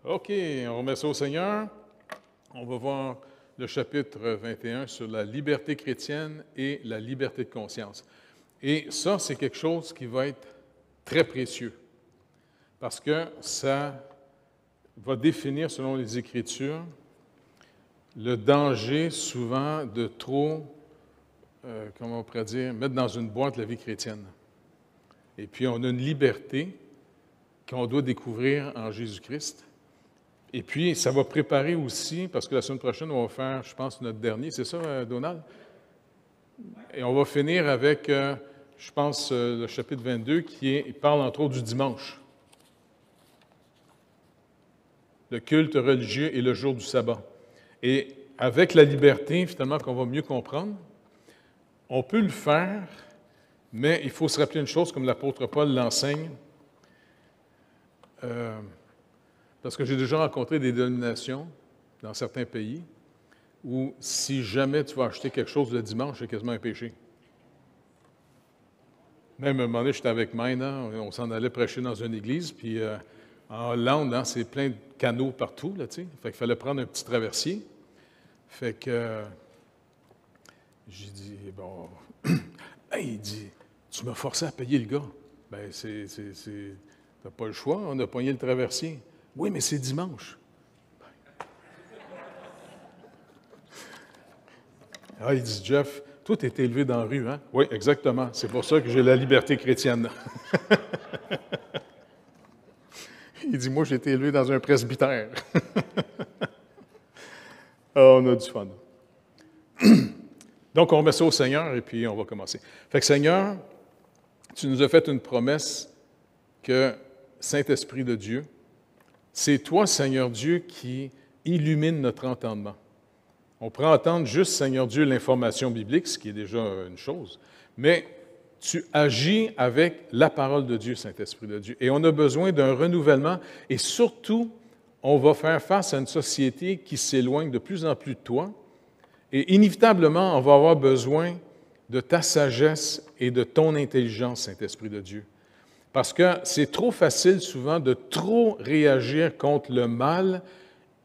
OK, on remet ça au Seigneur. On va voir le chapitre 21 sur la liberté chrétienne et la liberté de conscience. Et ça, c'est quelque chose qui va être très précieux parce que ça va définir, selon les Écritures, le danger souvent de trop, comment on pourrait dire, mettre dans une boîte la vie chrétienne. Et puis, on a une liberté qu'on doit découvrir en Jésus-Christ. Et puis, ça va préparer aussi, parce que la semaine prochaine, on va faire, je pense, notre dernier. C'est ça, Donald? Et on va finir avec, je pense, le chapitre 22, il parle entre autres du dimanche. Le culte religieux et le jour du sabbat. Et avec la liberté, finalement, qu'on va mieux comprendre, on peut le faire, mais il faut se rappeler une chose, comme l'apôtre Paul l'enseigne, parce que j'ai déjà rencontré des dénominations dans certains pays où si jamais tu vas acheter quelque chose le dimanche, c'est quasiment un péché. Même à un moment donné, j'étais avec Maina, on s'en allait prêcher dans une église, puis en Hollande, hein, c'est plein de canaux partout, là, tu sais. Fait qu'il fallait prendre un petit traversier. Fait que j'ai dit, bon, hey, il dit, tu m'as forcé à payer le gars. Ben, t'as pas le choix, on a pogné le traversier. Oui, mais c'est dimanche. Ah, il dit, Jeff, toi, tu es élevé dans la rue, hein? Oui, exactement. C'est pour ça que j'ai la liberté chrétienne. Il dit, moi, j'ai été élevé dans un presbytère. On a du fun. Donc, on remet ça au Seigneur et puis on va commencer. Fait que Seigneur, tu nous as fait une promesse que, Saint-Esprit de Dieu, c'est toi, Seigneur Dieu, qui illumine notre entendement. On pourrait entendre juste, Seigneur Dieu, l'information biblique, ce qui est déjà une chose, mais tu agis avec la parole de Dieu, Saint-Esprit de Dieu. Et on a besoin d'un renouvellement et surtout, on va faire face à une société qui s'éloigne de plus en plus de toi et inévitablement, on va avoir besoin de ta sagesse et de ton intelligence, Saint-Esprit de Dieu. Parce que c'est trop facile souvent de trop réagir contre le mal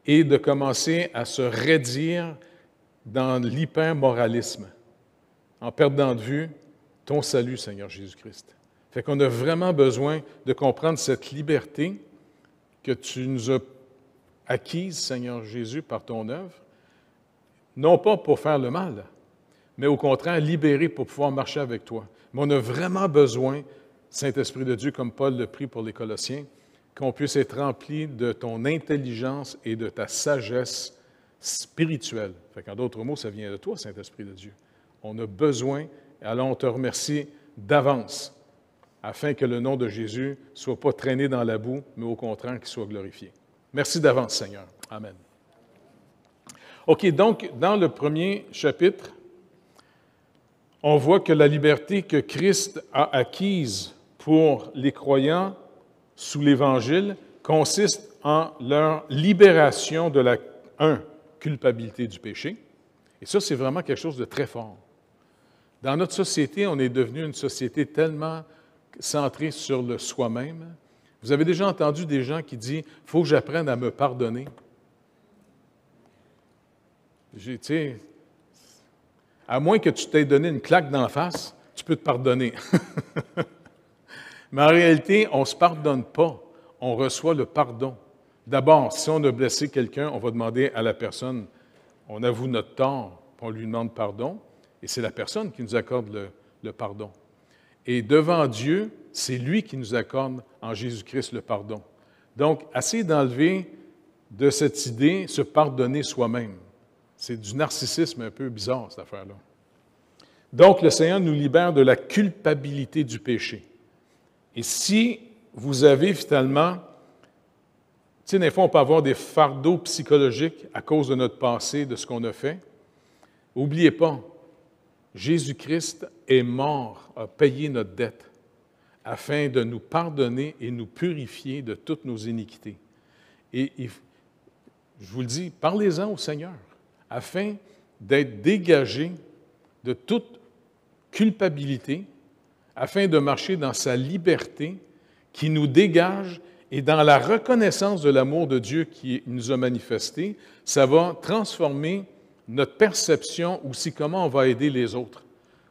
et de commencer à se raidir dans l'hyper-moralisme, en perdant de vue ton salut, Seigneur Jésus-Christ. Fait qu'on a vraiment besoin de comprendre cette liberté que tu nous as acquise, Seigneur Jésus, par ton œuvre, non pas pour faire le mal, mais au contraire, libéré pour pouvoir marcher avec toi. Mais on a vraiment besoin, Saint-Esprit de Dieu, comme Paul le prie pour les Colossiens, qu'on puisse être rempli de ton intelligence et de ta sagesse spirituelle. Fait qu'en d'autres mots, ça vient de toi, Saint-Esprit de Dieu. On a besoin, alors on te remercie d'avance, afin que le nom de Jésus ne soit pas traîné dans la boue, mais au contraire, qu'il soit glorifié. Merci d'avance, Seigneur. Amen. OK, donc, dans le premier chapitre, on voit que la liberté que Christ a acquise pour les croyants sous l'Évangile consiste en leur libération de la culpabilité du péché. Et ça, c'est vraiment quelque chose de très fort. Dans notre société, on est devenu une société tellement centrée sur le soi-même. Vous avez déjà entendu des gens qui disent « Il faut que j'apprenne à me pardonner ». Tu sais, à moins que tu t'aies donné une claque d'en face, tu peux te pardonner. Mais en réalité, on ne se pardonne pas, on reçoit le pardon. D'abord, si on a blessé quelqu'un, on va demander à la personne, on avoue notre tort, puis on lui demande pardon, et c'est la personne qui nous accorde le pardon. Et devant Dieu, c'est lui qui nous accorde en Jésus-Christ le pardon. Donc, essayez d'enlever de cette idée se pardonner soi-même. C'est du narcissisme un peu bizarre, cette affaire-là. Donc, le Seigneur nous libère de la culpabilité du péché. Et si vous avez finalement, tu sais, des fois, on peut avoir des fardeaux psychologiques à cause de notre passé, de ce qu'on a fait. N'oubliez pas, Jésus-Christ est mort, a payé notre dette, afin de nous pardonner et nous purifier de toutes nos iniquités. Et je vous le dis, parlez-en au Seigneur, afin d'être dégagé de toute culpabilité, afin de marcher dans sa liberté qui nous dégage Et dans la reconnaissance de l'amour de Dieu qui nous a manifesté, ça va transformer notre perception aussi comment on va aider les autres.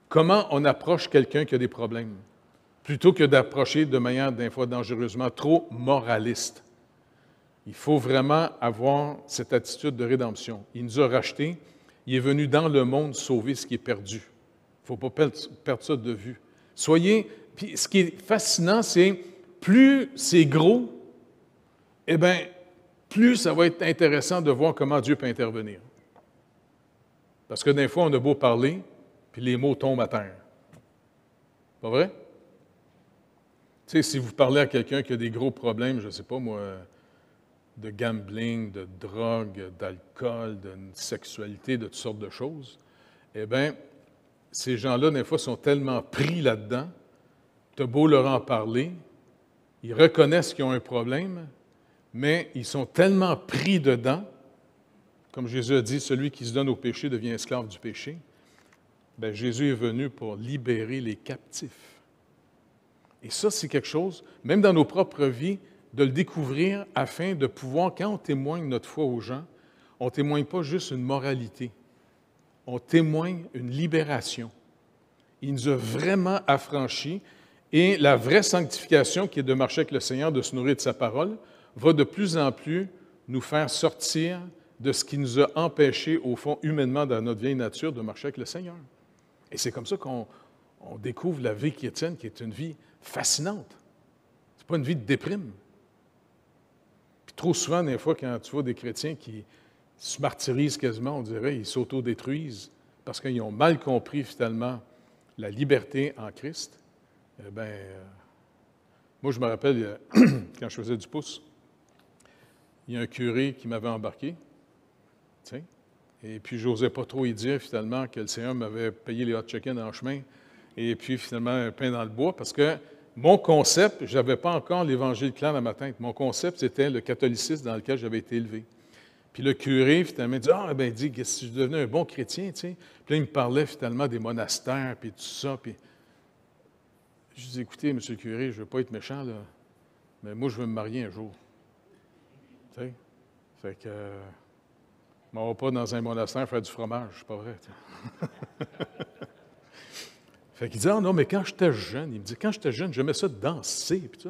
Comment on approche quelqu'un qui a des problèmes, plutôt que d'approcher de manière, des fois, dangereusement trop moraliste. Il faut vraiment avoir cette attitude de rédemption. Il nous a rachetés, il est venu dans le monde sauver ce qui est perdu. Il ne faut pas perdre ça de vue. Puis ce qui est fascinant, c'est plus c'est gros, eh bien, plus ça va être intéressant de voir comment Dieu peut intervenir. Parce que des fois, on a beau parler, puis les mots tombent à terre. Pas vrai? Tu sais, si vous parlez à quelqu'un qui a des gros problèmes, je ne sais pas moi, de gambling, de drogue, d'alcool, de sexualité, de toutes sortes de choses, eh bien, ces gens-là, des fois, sont tellement pris là-dedans, tu as beau leur en parler, ils reconnaissent qu'ils ont un problème, mais ils sont tellement pris dedans, comme Jésus a dit, celui qui se donne au péché devient esclave du péché. Bien, Jésus est venu pour libérer les captifs. Et ça, c'est quelque chose, même dans nos propres vies, de le découvrir afin de pouvoir, quand on témoigne notre foi aux gens, on ne témoigne pas juste une moralité, on témoigne une libération. Il nous a vraiment affranchis et la vraie sanctification qui est de marcher avec le Seigneur, de se nourrir de sa parole, va de plus en plus nous faire sortir de ce qui nous a empêchés, au fond, humainement, dans notre vieille nature, de marcher avec le Seigneur. Et c'est comme ça qu'on découvre la vie chrétienne, qui est une vie fascinante. Ce n'est pas une vie de déprime. Puis trop souvent, des fois, quand tu vois des chrétiens qui se martyrisent quasiment, on dirait, ils s'autodétruisent parce qu'ils ont mal compris, finalement, la liberté en Christ. Eh bien, moi, je me rappelle, quand je faisais du pouce, il y a un curé qui m'avait embarqué, tu sais, et puis je n'osais pas trop y dire, finalement, que le Seigneur m'avait payé les hot chicken en chemin, et puis, finalement, un pain dans le bois, parce que mon concept, je n'avais pas encore l'Évangile clair dans ma tête. Mon concept, c'était le catholicisme dans lequel j'avais été élevé. Puis le curé, finalement, dit « Ah, ben, dit, si je devenais un bon chrétien, tu sais. » Puis là, il me parlait, finalement, des monastères, puis tout ça, puis... Je dis « Écoutez, monsieur le curé, je ne veux pas être méchant, là, mais moi, je veux me marier un jour. » Tu sais? Fait que... je ne m'en vais pas dans un monastère faire du fromage, c'est pas vrai, Fait qu'il dit « Ah non, mais quand j'étais jeune, il me dit, quand j'étais jeune, j'aimais ça danser, puis ça. »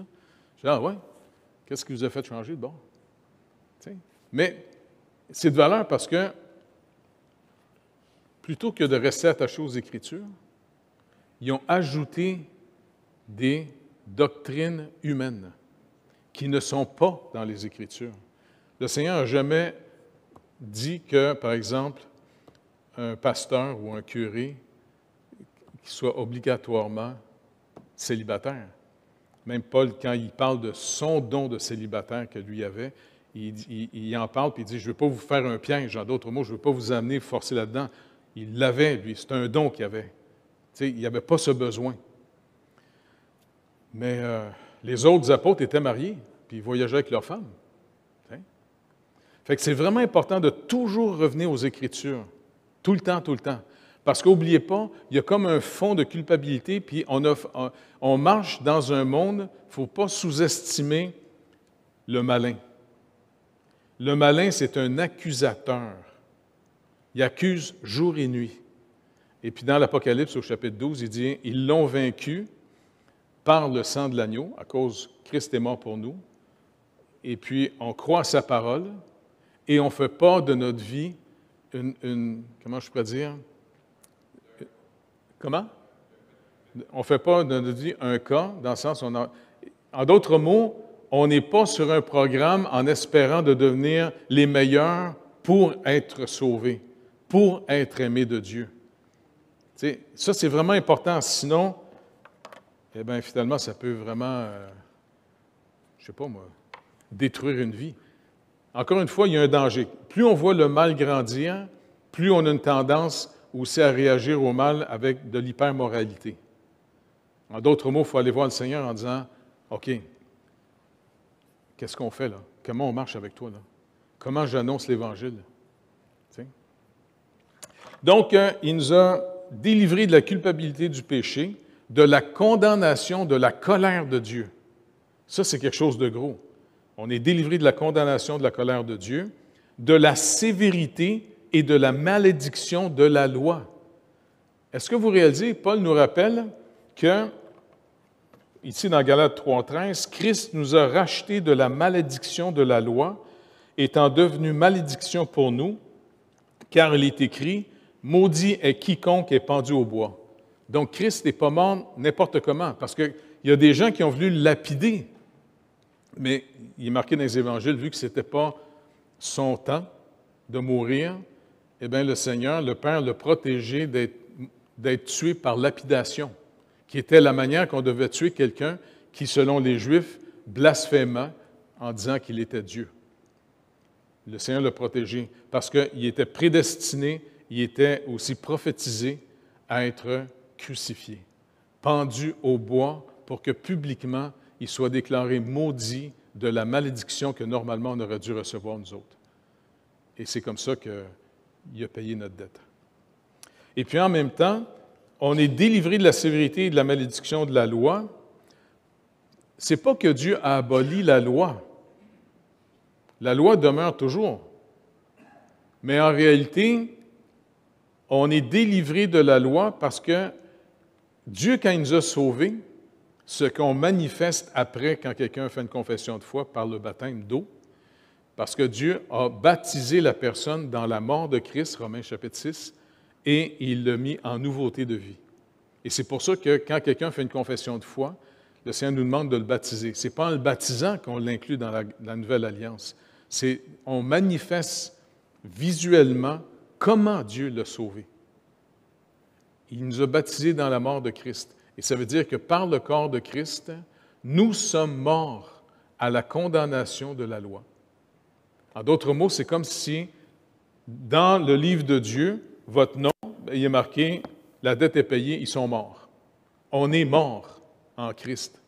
Je dis « Ah ouais? Qu'est-ce qui vous a fait changer de bord? » Mais c'est de valeur parce que, plutôt que de rester attaché aux Écritures, ils ont ajouté des doctrines humaines qui ne sont pas dans les Écritures. Le Seigneur n'a jamais dit que, par exemple, un pasteur ou un curé qui soit obligatoirement célibataire. Même Paul, quand il parle de son don de célibataire que lui avait, il en parle, puis il dit, je ne veux pas vous faire un piège, en d'autres mots, je ne veux pas vous amener forcer là-dedans. Il l'avait, lui, c'est un don qu'il avait. Tu sais, il n'avait pas ce besoin. Mais les autres apôtres étaient mariés, puis ils voyageaient avec leurs femmes. Tu sais. Fait que c'est vraiment important de toujours revenir aux Écritures, tout le temps, tout le temps. Parce qu'oubliez pas, il y a comme un fond de culpabilité, puis on marche dans un monde, il ne faut pas sous-estimer le malin. Le malin, c'est un accusateur. Il accuse jour et nuit. Et puis dans l'Apocalypse, au chapitre 12, il dit, « Ils l'ont vaincu par le sang de l'agneau, à cause Christ est mort pour nous. Et puis on croit à sa parole, et on ne fait pas de notre vie comment je pourrais dire? Comment? On ne fait pas de notre vie un cas, dans le sens où en d'autres mots, on n'est pas sur un programme en espérant de devenir les meilleurs pour être sauvés, pour être aimés de Dieu. Tu sais, ça, c'est vraiment important. Sinon, eh bien, finalement, ça peut vraiment, je ne sais pas moi, détruire une vie. Encore une fois, il y a un danger. Plus on voit le mal grandir, plus on a une tendance aussi à réagir au mal avec de l'hypermoralité. En d'autres mots, il faut aller voir le Seigneur en disant, « OK, qu'est-ce qu'on fait là? Comment on marche avec toi là? Comment j'annonce l'Évangile? » Tu sais? Donc, il nous a délivrés de la culpabilité du péché, de la condamnation, de la colère de Dieu. Ça, c'est quelque chose de gros. On est délivré de la condamnation de la colère de Dieu, de la sévérité et de la malédiction de la loi. Est-ce que vous réalisez, Paul nous rappelle que, ici dans Galates 3,13, Christ nous a rachetés de la malédiction de la loi, étant devenu malédiction pour nous, car il est écrit, « Maudit est quiconque est pendu au bois ». Donc Christ n'est pas mort n'importe comment, parce qu'il y a des gens qui ont voulu le lapider, mais il est marqué dans les Évangiles, vu que ce n'était pas son temps de mourir, eh bien le Seigneur, le Père, l'a protégé d'être tué par lapidation, qui était la manière qu'on devait tuer quelqu'un qui, selon les Juifs, blasphémait en disant qu'il était Dieu. Le Seigneur l'a protégé parce qu'il était prédestiné, il était aussi prophétisé à être crucifié, pendu au bois pour que publiquement il soit déclaré maudit de la malédiction que normalement on aurait dû recevoir nous autres. Et c'est comme ça qu'il a payé notre dette. Et puis en même temps, on est délivré de la sévérité et de la malédiction de la loi. Ce n'est pas que Dieu a aboli la loi. La loi demeure toujours. Mais en réalité, on est délivré de la loi parce que Dieu, quand il nous a sauvés, ce qu'on manifeste après quand quelqu'un fait une confession de foi par le baptême d'eau, parce que Dieu a baptisé la personne dans la mort de Christ, Romains chapitre 6, et il l'a mis en nouveauté de vie. Et c'est pour ça que quand quelqu'un fait une confession de foi, le Seigneur nous demande de le baptiser. Ce n'est pas en le baptisant qu'on l'inclut dans la nouvelle alliance. On manifeste visuellement comment Dieu l'a sauvé. Il nous a baptisés dans la mort de Christ. Et ça veut dire que par le corps de Christ, nous sommes morts à la condamnation de la loi. En d'autres mots, c'est comme si, dans le livre de Dieu, votre nom, il est marqué « La dette est payée, ils sont morts ». On est morts en Christ.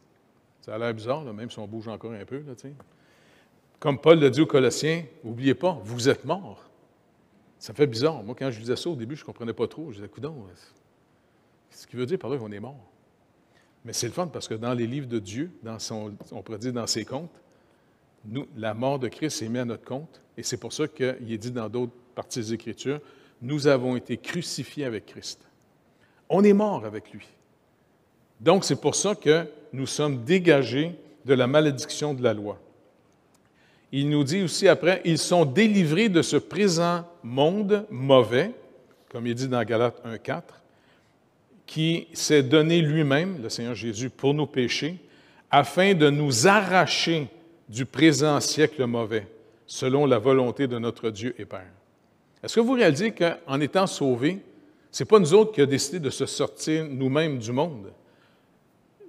Ça a l'air bizarre, là, même si on bouge encore un peu. Là, comme Paul l'a dit aux Colossiens, n'oubliez pas, vous êtes morts. Ça fait bizarre. Moi, quand je lisais ça au début, je ne comprenais pas trop. Je disais, coudonc, ce qu'il veut dire par là qu'on est mort. Mais c'est le fun parce que dans les livres de Dieu, on pourrait dire dans ses comptes, la mort de Christ est mise à notre compte. Et c'est pour ça qu'il est dit dans d'autres parties des Écritures, nous avons été crucifiés avec Christ. On est mort avec lui. Donc, c'est pour ça que nous sommes dégagés de la malédiction de la loi. Il nous dit aussi après, ils sont délivrés de ce présent monde mauvais, comme il dit dans Galates 1,4, qui s'est donné lui-même, le Seigneur Jésus, pour nos péchés, afin de nous arracher du présent siècle mauvais, selon la volonté de notre Dieu et Père. Est-ce que vous réalisez qu'en étant sauvés, ce n'est pas nous autres qui avons décidé de se sortir nous-mêmes du monde?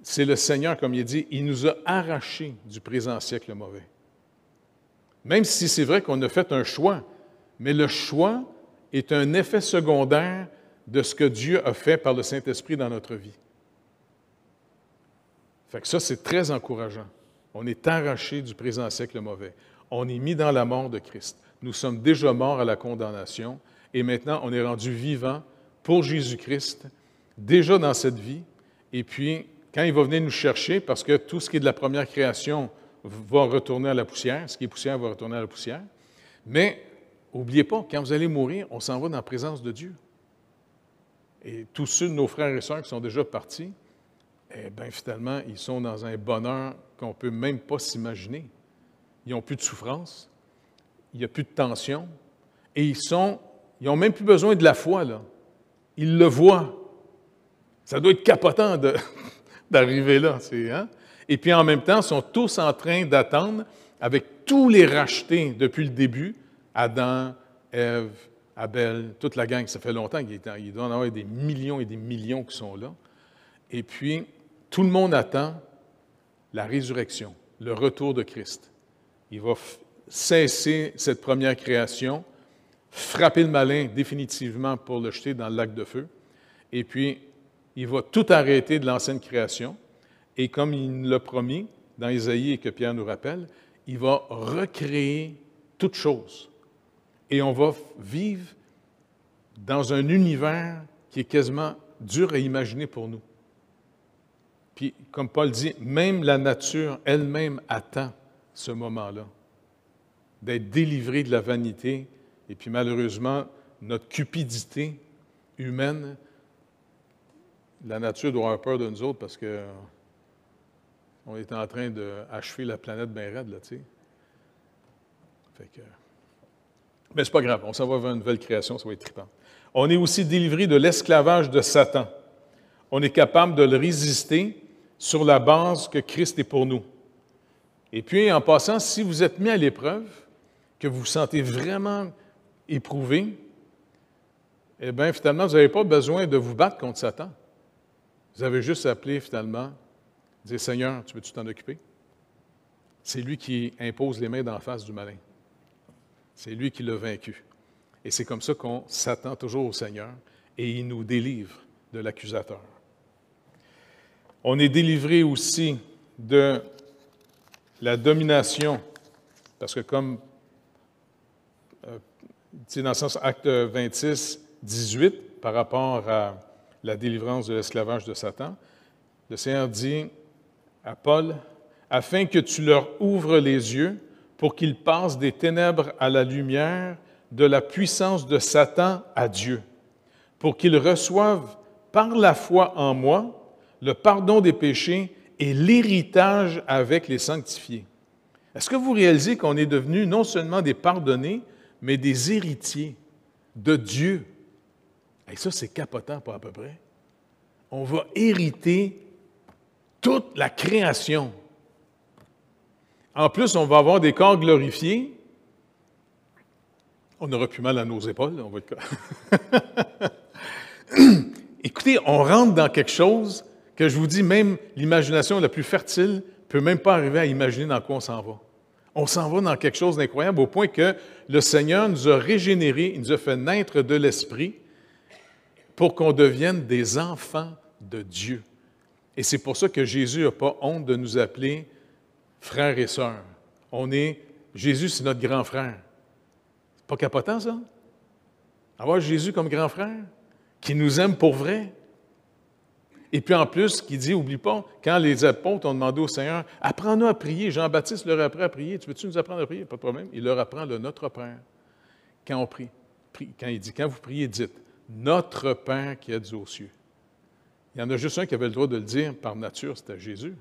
C'est le Seigneur, comme il dit, il nous a arrachés du présent siècle mauvais. Même si c'est vrai qu'on a fait un choix, mais le choix est un effet secondaire de ce que Dieu a fait par le Saint-Esprit dans notre vie. Fait que ça, c'est très encourageant. On est arraché du présent siècle mauvais. On est mis dans la mort de Christ. Nous sommes déjà morts à la condamnation et maintenant, on est rendu vivant pour Jésus-Christ, déjà dans cette vie. Et puis, quand il va venir nous chercher, parce que tout ce qui est de la première création va retourner à la poussière, ce qui est poussière va retourner à la poussière. Mais, n'oubliez pas, quand vous allez mourir, on s'en va dans la présence de Dieu. Et tous ceux de nos frères et sœurs qui sont déjà partis, eh bien, finalement, ils sont dans un bonheur qu'on ne peut même pas s'imaginer. Ils n'ont plus de souffrance, il n'y a plus de tension, et ils n'ont même plus besoin de la foi, là. Ils le voient. Ça doit être capotant d'arriver là, hein? Et puis en même temps, ils sont tous en train d'attendre, avec tous les rachetés depuis le début, Adam, Ève, Abel, toute la gang, ça fait longtemps qu'il doit y en avoir des millions et des millions qui sont là. Et puis, tout le monde attend la résurrection, le retour de Christ. Il va cesser cette première création, frapper le malin définitivement pour le jeter dans le lac de feu, et puis il va tout arrêter de l'ancienne création, et comme il nous l'a promis dans Isaïe et que Pierre nous rappelle, il va recréer toutes choses. Et on va vivre dans un univers qui est quasiment dur à imaginer pour nous. Puis, comme Paul dit, même la nature elle-même attend ce moment-là, d'être délivré de la vanité, et puis malheureusement, notre cupidité humaine, la nature doit avoir peur de nous autres parce que on est en train d'achever la planète bien raide, là, tu sais. Fait que... Mais c'est pas grave, on s'en va vers une nouvelle création, ça va être trippant. On est aussi délivré de l'esclavage de Satan. On est capable de le résister sur la base que Christ est pour nous. Et puis, en passant, si vous êtes mis à l'épreuve, que vous vous sentez vraiment éprouvé, eh bien, finalement, vous n'avez pas besoin de vous battre contre Satan. Vous avez juste appelé, finalement, dire « Seigneur, tu veux-tu t'en occuper? » C'est lui qui impose les mains d'en face du malin. C'est lui qui l'a vaincu. Et c'est comme ça qu'on s'attend toujours au Seigneur et il nous délivre de l'accusateur. On est délivré aussi de la domination, parce que comme, dans le sens acte 26, 18, par rapport à la délivrance de l'esclavage de Satan, le Seigneur dit à Paul, « Afin que tu leur ouvres les yeux pour qu'ils passent des ténèbres à la lumière, de la puissance de Satan à Dieu, pour qu'ils reçoivent par la foi en moi le pardon des péchés et l'héritage avec les sanctifiés. » Est-ce que vous réalisez qu'on est devenus non seulement des pardonnés, mais des héritiers de Dieu? Et ça, c'est capotant, pas à peu près. On va hériter toute la création. En plus, on va avoir des corps glorifiés. On n'aura plus mal à nos épaules, on va être... Écoutez, on rentre dans quelque chose que je vous dis, même l'imagination la plus fertile ne peut même pas arriver à imaginer dans quoi on s'en va. On s'en va dans quelque chose d'incroyable au point que le Seigneur nous a régénérés, il nous a fait naître de l'Esprit pour qu'on devienne des enfants de Dieu. Et c'est pour ça que Jésus n'a pas honte de nous appeler frères et sœurs. Jésus, c'est notre grand frère. C'est pas capotant, ça? Avoir Jésus comme grand frère, qui nous aime pour vrai. Et puis en plus, qui dit, oublie pas, quand les apôtres ont demandé au Seigneur, « Apprends-nous à prier. » Jean-Baptiste leur a appris à prier. « Tu veux-tu nous apprendre à prier? » Pas de problème. Il leur apprend le « Notre Père ». Quand on prie, quand il dit, quand vous priez, dites, « Notre Père qui êtes aux cieux. » Il y en a juste un qui avait le droit de le dire par nature, c'était Jésus.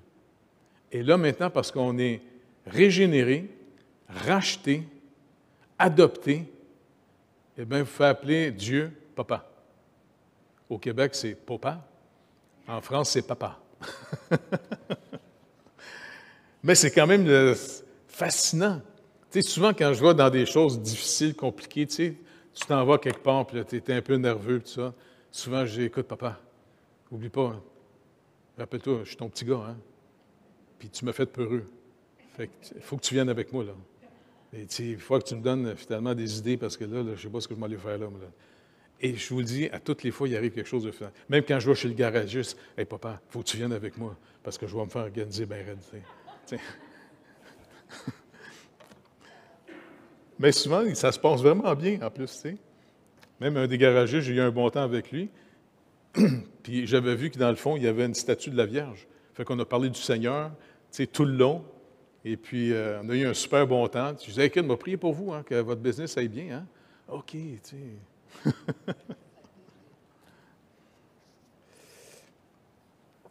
Et là, maintenant, parce qu'on est régénéré, racheté, adopté, eh bien, vous faites appeler Dieu Papa. Au Québec, c'est Papa. En France, c'est Papa. Mais c'est quand même fascinant. Tu sais, souvent, quand je vois dans des choses difficiles, compliquées, tu sais, tu t'en vas quelque part, puis là, tu es un peu nerveux, tout ça. Souvent, je dis, écoute, papa, oublie pas, hein. Rappelle-toi, je suis ton petit gars, hein? Puis tu m'as fait peureux. Fait que, il faut que tu viennes avec moi, là. Et tu sais, il faut que tu me donnes finalement des idées, parce que là je ne sais pas ce que je vais aller faire là, moi, là. Et je vous le dis, à toutes les fois, il arrive quelque chose de final. Même quand je vais chez le garagiste, « Hey, papa, il faut que tu viennes avec moi, parce que je vais me faire organiser bien raide. » Mais souvent, ça se passe vraiment bien, en plus, tu sais. Même un des garagistes, j'ai eu un bon temps avec lui. Puis j'avais vu que dans le fond, il y avait une statue de la Vierge. Fait qu'on a parlé du Seigneur, tu sais, tout le long. Et puis, on a eu un super bon temps. Je disais, écoute, m'a prié pour vous, hein, que votre business aille bien. Hein? OK, tu sais.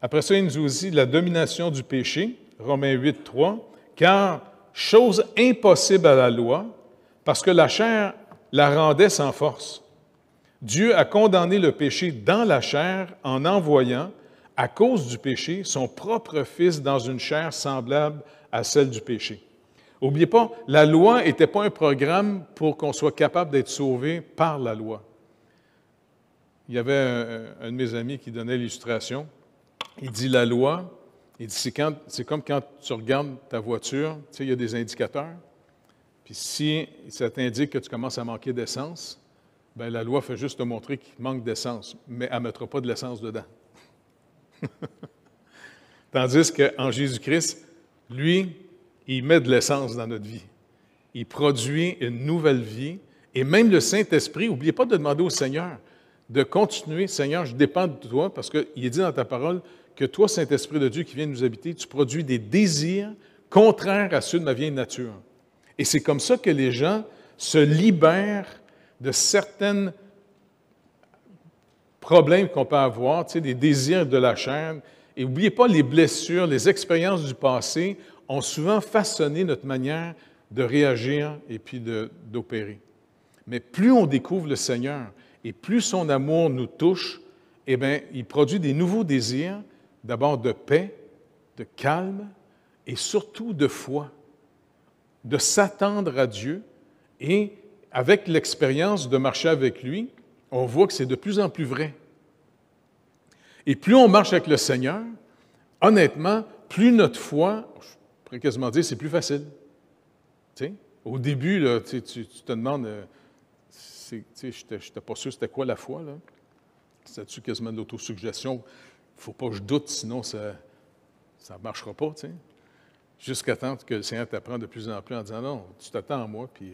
Après ça, il nous dit la domination du péché, Romains 8, 3, car chose impossible à la loi, parce que la chair la rendait sans force. Dieu a condamné le péché dans la chair en envoyant, à cause du péché, son propre Fils dans une chair semblable à celle du péché. N'oubliez pas, la loi n'était pas un programme pour qu'on soit capable d'être sauvé par la loi. Il y avait un de mes amis qui donnait l'illustration. Il dit la loi, il dit c'est comme quand tu regardes ta voiture, tu sais, il y a des indicateurs. Puis si ça t'indique que tu commences à manquer d'essence, bien la loi fait juste te montrer qu'il manque d'essence, mais elle ne mettra pas de l'essence dedans. Tandis qu'en Jésus-Christ, lui, il met de l'essence dans notre vie. Il produit une nouvelle vie. Et même le Saint-Esprit, n'oubliez pas de demander au Seigneur de continuer. Seigneur, je dépends de toi, parce qu'il est dit dans ta parole que toi, Saint-Esprit de Dieu qui vient nous habiter, tu produis des désirs contraires à ceux de ma vieille nature. Et c'est comme ça que les gens se libèrent de certains problèmes qu'on peut avoir, des désirs de la chair. Et n'oubliez pas, les blessures, les expériences du passé ont souvent façonné notre manière de réagir et puis d'opérer. Mais plus on découvre le Seigneur et plus son amour nous touche, eh bien, il produit des nouveaux désirs, d'abord de paix, de calme et surtout de foi, de s'attendre à Dieu. Et avec l'expérience de marcher avec lui, on voit que c'est de plus en plus vrai. Et plus on marche avec le Seigneur, honnêtement, plus notre foi, je pourrais quasiment dire, c'est plus facile. Tu sais, au début, là, tu te demandes, je n'étais pas sûr c'était quoi la foi, là. C'était-tu quasiment de l'autosuggestion? Il ne faut pas que je doute, sinon ça ne marchera pas, tu sais. Jusqu'à temps que le Seigneur t'apprend de plus en plus en disant, non, tu t'attends à moi, puis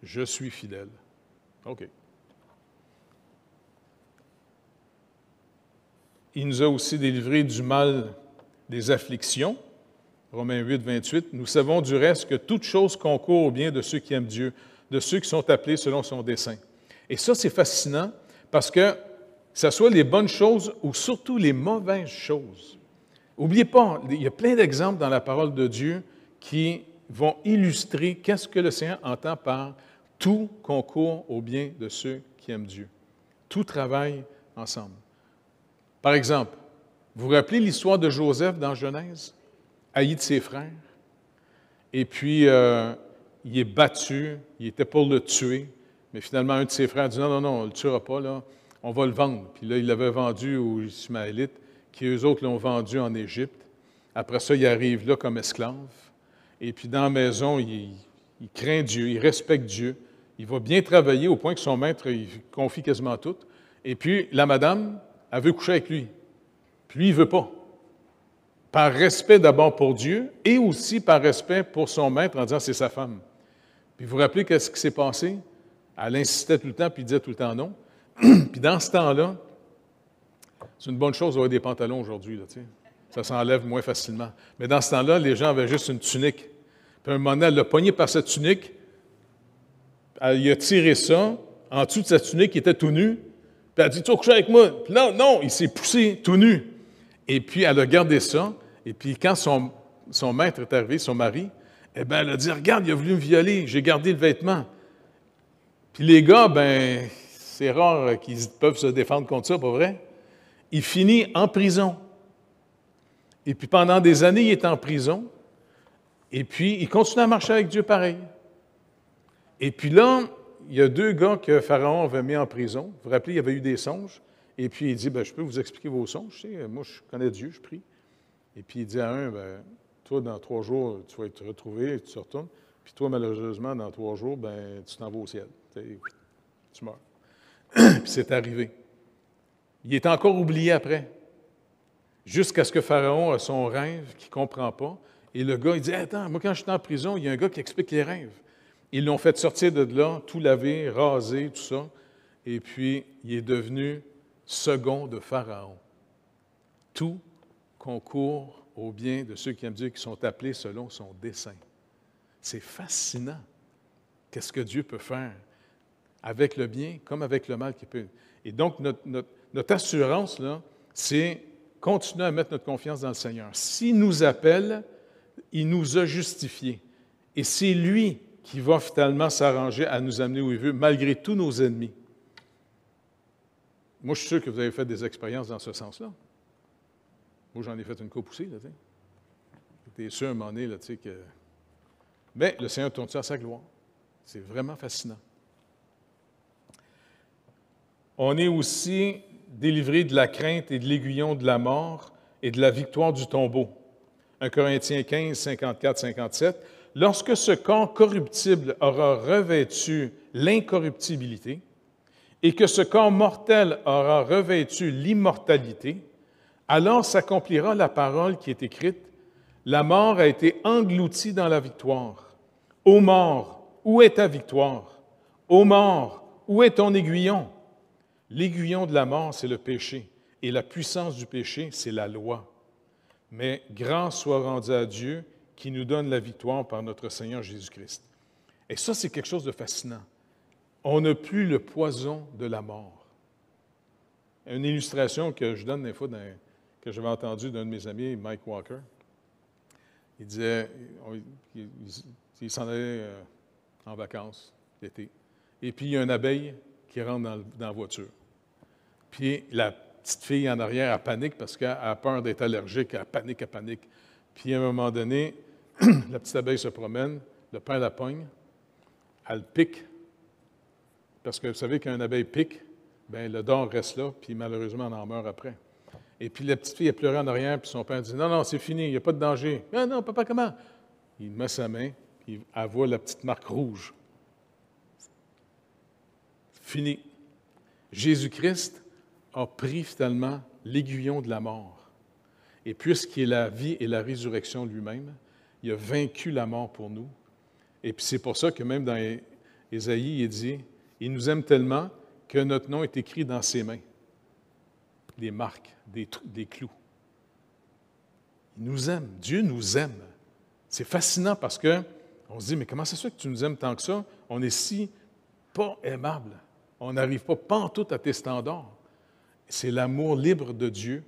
je suis fidèle. OK. Il nous a aussi délivrés du mal des afflictions. Romains 8, 28. Nous savons du reste que toute chose concourt au bien de ceux qui aiment Dieu, de ceux qui sont appelés selon son dessein. Et ça, c'est fascinant parce que ce soit les bonnes choses ou surtout les mauvaises choses. N'oubliez pas, il y a plein d'exemples dans la parole de Dieu qui vont illustrer qu'est-ce que le Seigneur entend par « tout concourt au bien de ceux qui aiment Dieu ». Tout travaille ensemble. Par exemple, vous vous rappelez l'histoire de Joseph dans Genèse, haï de ses frères, et puis il est battu, il était pour le tuer, mais finalement un de ses frères dit « Non, non, non, on ne le tuera pas, là, on va le vendre. » Puis là, il l'avait vendu aux Ismaélites, qui eux autres l'ont vendu en Égypte. Après ça, il arrive là comme esclave, et puis dans la maison, il craint Dieu, il respecte Dieu, il va bien travailler au point que son maître, il confie quasiment tout, et puis la madame, elle veut coucher avec lui. Puis lui, il ne veut pas. Par respect d'abord pour Dieu et aussi par respect pour son maître en disant c'est sa femme. Puis vous vous rappelez qu'est-ce qui s'est passé? Elle insistait tout le temps puis il disait tout le temps non. Puis dans ce temps-là, c'est une bonne chose d'avoir des pantalons aujourd'hui, là, tu sais. Ça s'enlève moins facilement. Mais dans ce temps-là, les gens avaient juste une tunique. Puis un moment donné, elle l'a pogné par sa tunique, il a tiré ça, en dessous de sa tunique, il était tout nu. Puis elle a dit, tu vas coucher avec moi. Puis non, non, il s'est poussé tout nu. Et puis, elle a gardé ça. Et puis, quand son maître est arrivé, son mari, eh bien, elle a dit, regarde, il a voulu me violer, j'ai gardé le vêtement. Puis les gars, ben, c'est rare qu'ils peuvent se défendre contre ça, pas vrai? Il finit en prison. Et puis, pendant des années, il est en prison. Et puis, il continue à marcher avec Dieu pareil. Et puis là, il y a 2 gars que Pharaon avait mis en prison. Vous vous rappelez, il y avait eu des songes. Et puis, il dit, bien, je peux vous expliquer vos songes. Tu sais, moi, je connais Dieu, je prie. Et puis, il dit à un, bien, toi, dans 3 jours, tu vas être retrouvé, tu te retournes. Puis toi, malheureusement, dans 3 jours, bien, tu t'en vas au ciel. Tu meurs. Puis c'est arrivé. Il est encore oublié après. Jusqu'à ce que Pharaon a son rêve qu'il ne comprend pas. Et le gars, il dit, attends, moi, quand je suis en prison, il y a un gars qui explique les rêves. Ils l'ont fait sortir de là, tout lavé, rasé, tout ça. Et puis, il est devenu second de Pharaon. Tout concourt au bien de ceux qui aiment Dieu, qui sont appelés selon son dessein. C'est fascinant. Qu'est-ce que Dieu peut faire avec le bien comme avec le mal qu'il peut. Et donc, notre assurance, là, c'est continuer à mettre notre confiance dans le Seigneur. S'il nous appelle, il nous a justifiés. Et c'est lui qui va finalement s'arranger à nous amener où il veut, malgré tous nos ennemis. Moi, je suis sûr que vous avez fait des expériences dans ce sens-là. Moi, j'en ai fait une coupe aussi, là, tu sais. J'étais sûr à un moment donné, là, tu sais, que... Mais le Seigneur tourne ça à sa gloire. C'est vraiment fascinant. On est aussi délivré de la crainte et de l'aiguillon de la mort et de la victoire du tombeau. 1 Corinthiens 15, 54, 57. Lorsque ce corps corruptible aura revêtu l'incorruptibilité et que ce corps mortel aura revêtu l'immortalité, alors s'accomplira la parole qui est écrite. La mort a été engloutie dans la victoire. Ô mort, où est ta victoire? Ô mort, où est ton aiguillon? L'aiguillon de la mort, c'est le péché, et la puissance du péché, c'est la loi. Mais grâce soit rendue à Dieu qui nous donne la victoire par notre Seigneur Jésus-Christ. Et ça, c'est quelque chose de fascinant. On n'a plus le poison de la mort. Une illustration que je donne des fois, que j'avais entendue d'un de mes amis, Mike Walker, il disait, il s'en allait en vacances l'été, et puis il y a une abeille qui rentre dans la voiture. Puis la petite fille en arrière, elle panique parce qu'elle a peur d'être allergique, elle panique. Puis à un moment donné, la petite abeille se promène, le père la pogne, elle pique, parce que vous savez qu'une abeille pique, bien, le dard reste là, puis malheureusement, on en meurt après. Et puis la petite fille, elle pleurait en arrière, puis son père dit « Non, c'est fini, il n'y a pas de danger. »« Non, papa, comment? » Il met sa main, puis elle voit la petite marque rouge. Fini. Jésus-Christ a pris finalement l'aiguillon de la mort. Et puisqu'il est la vie et la résurrection lui-même, il a vaincu la mort pour nous. Et puis c'est pour ça que même dans Ésaïe, il dit « Il nous aime tellement que notre nom est écrit dans ses mains. » Les marques, des clous. Il nous aime. Dieu nous aime. C'est fascinant parce qu'on se dit, mais comment ça se fait que tu nous aimes tant que ça? On est si pas aimable. On n'arrive pas pantoute à tes standards. C'est l'amour libre de Dieu.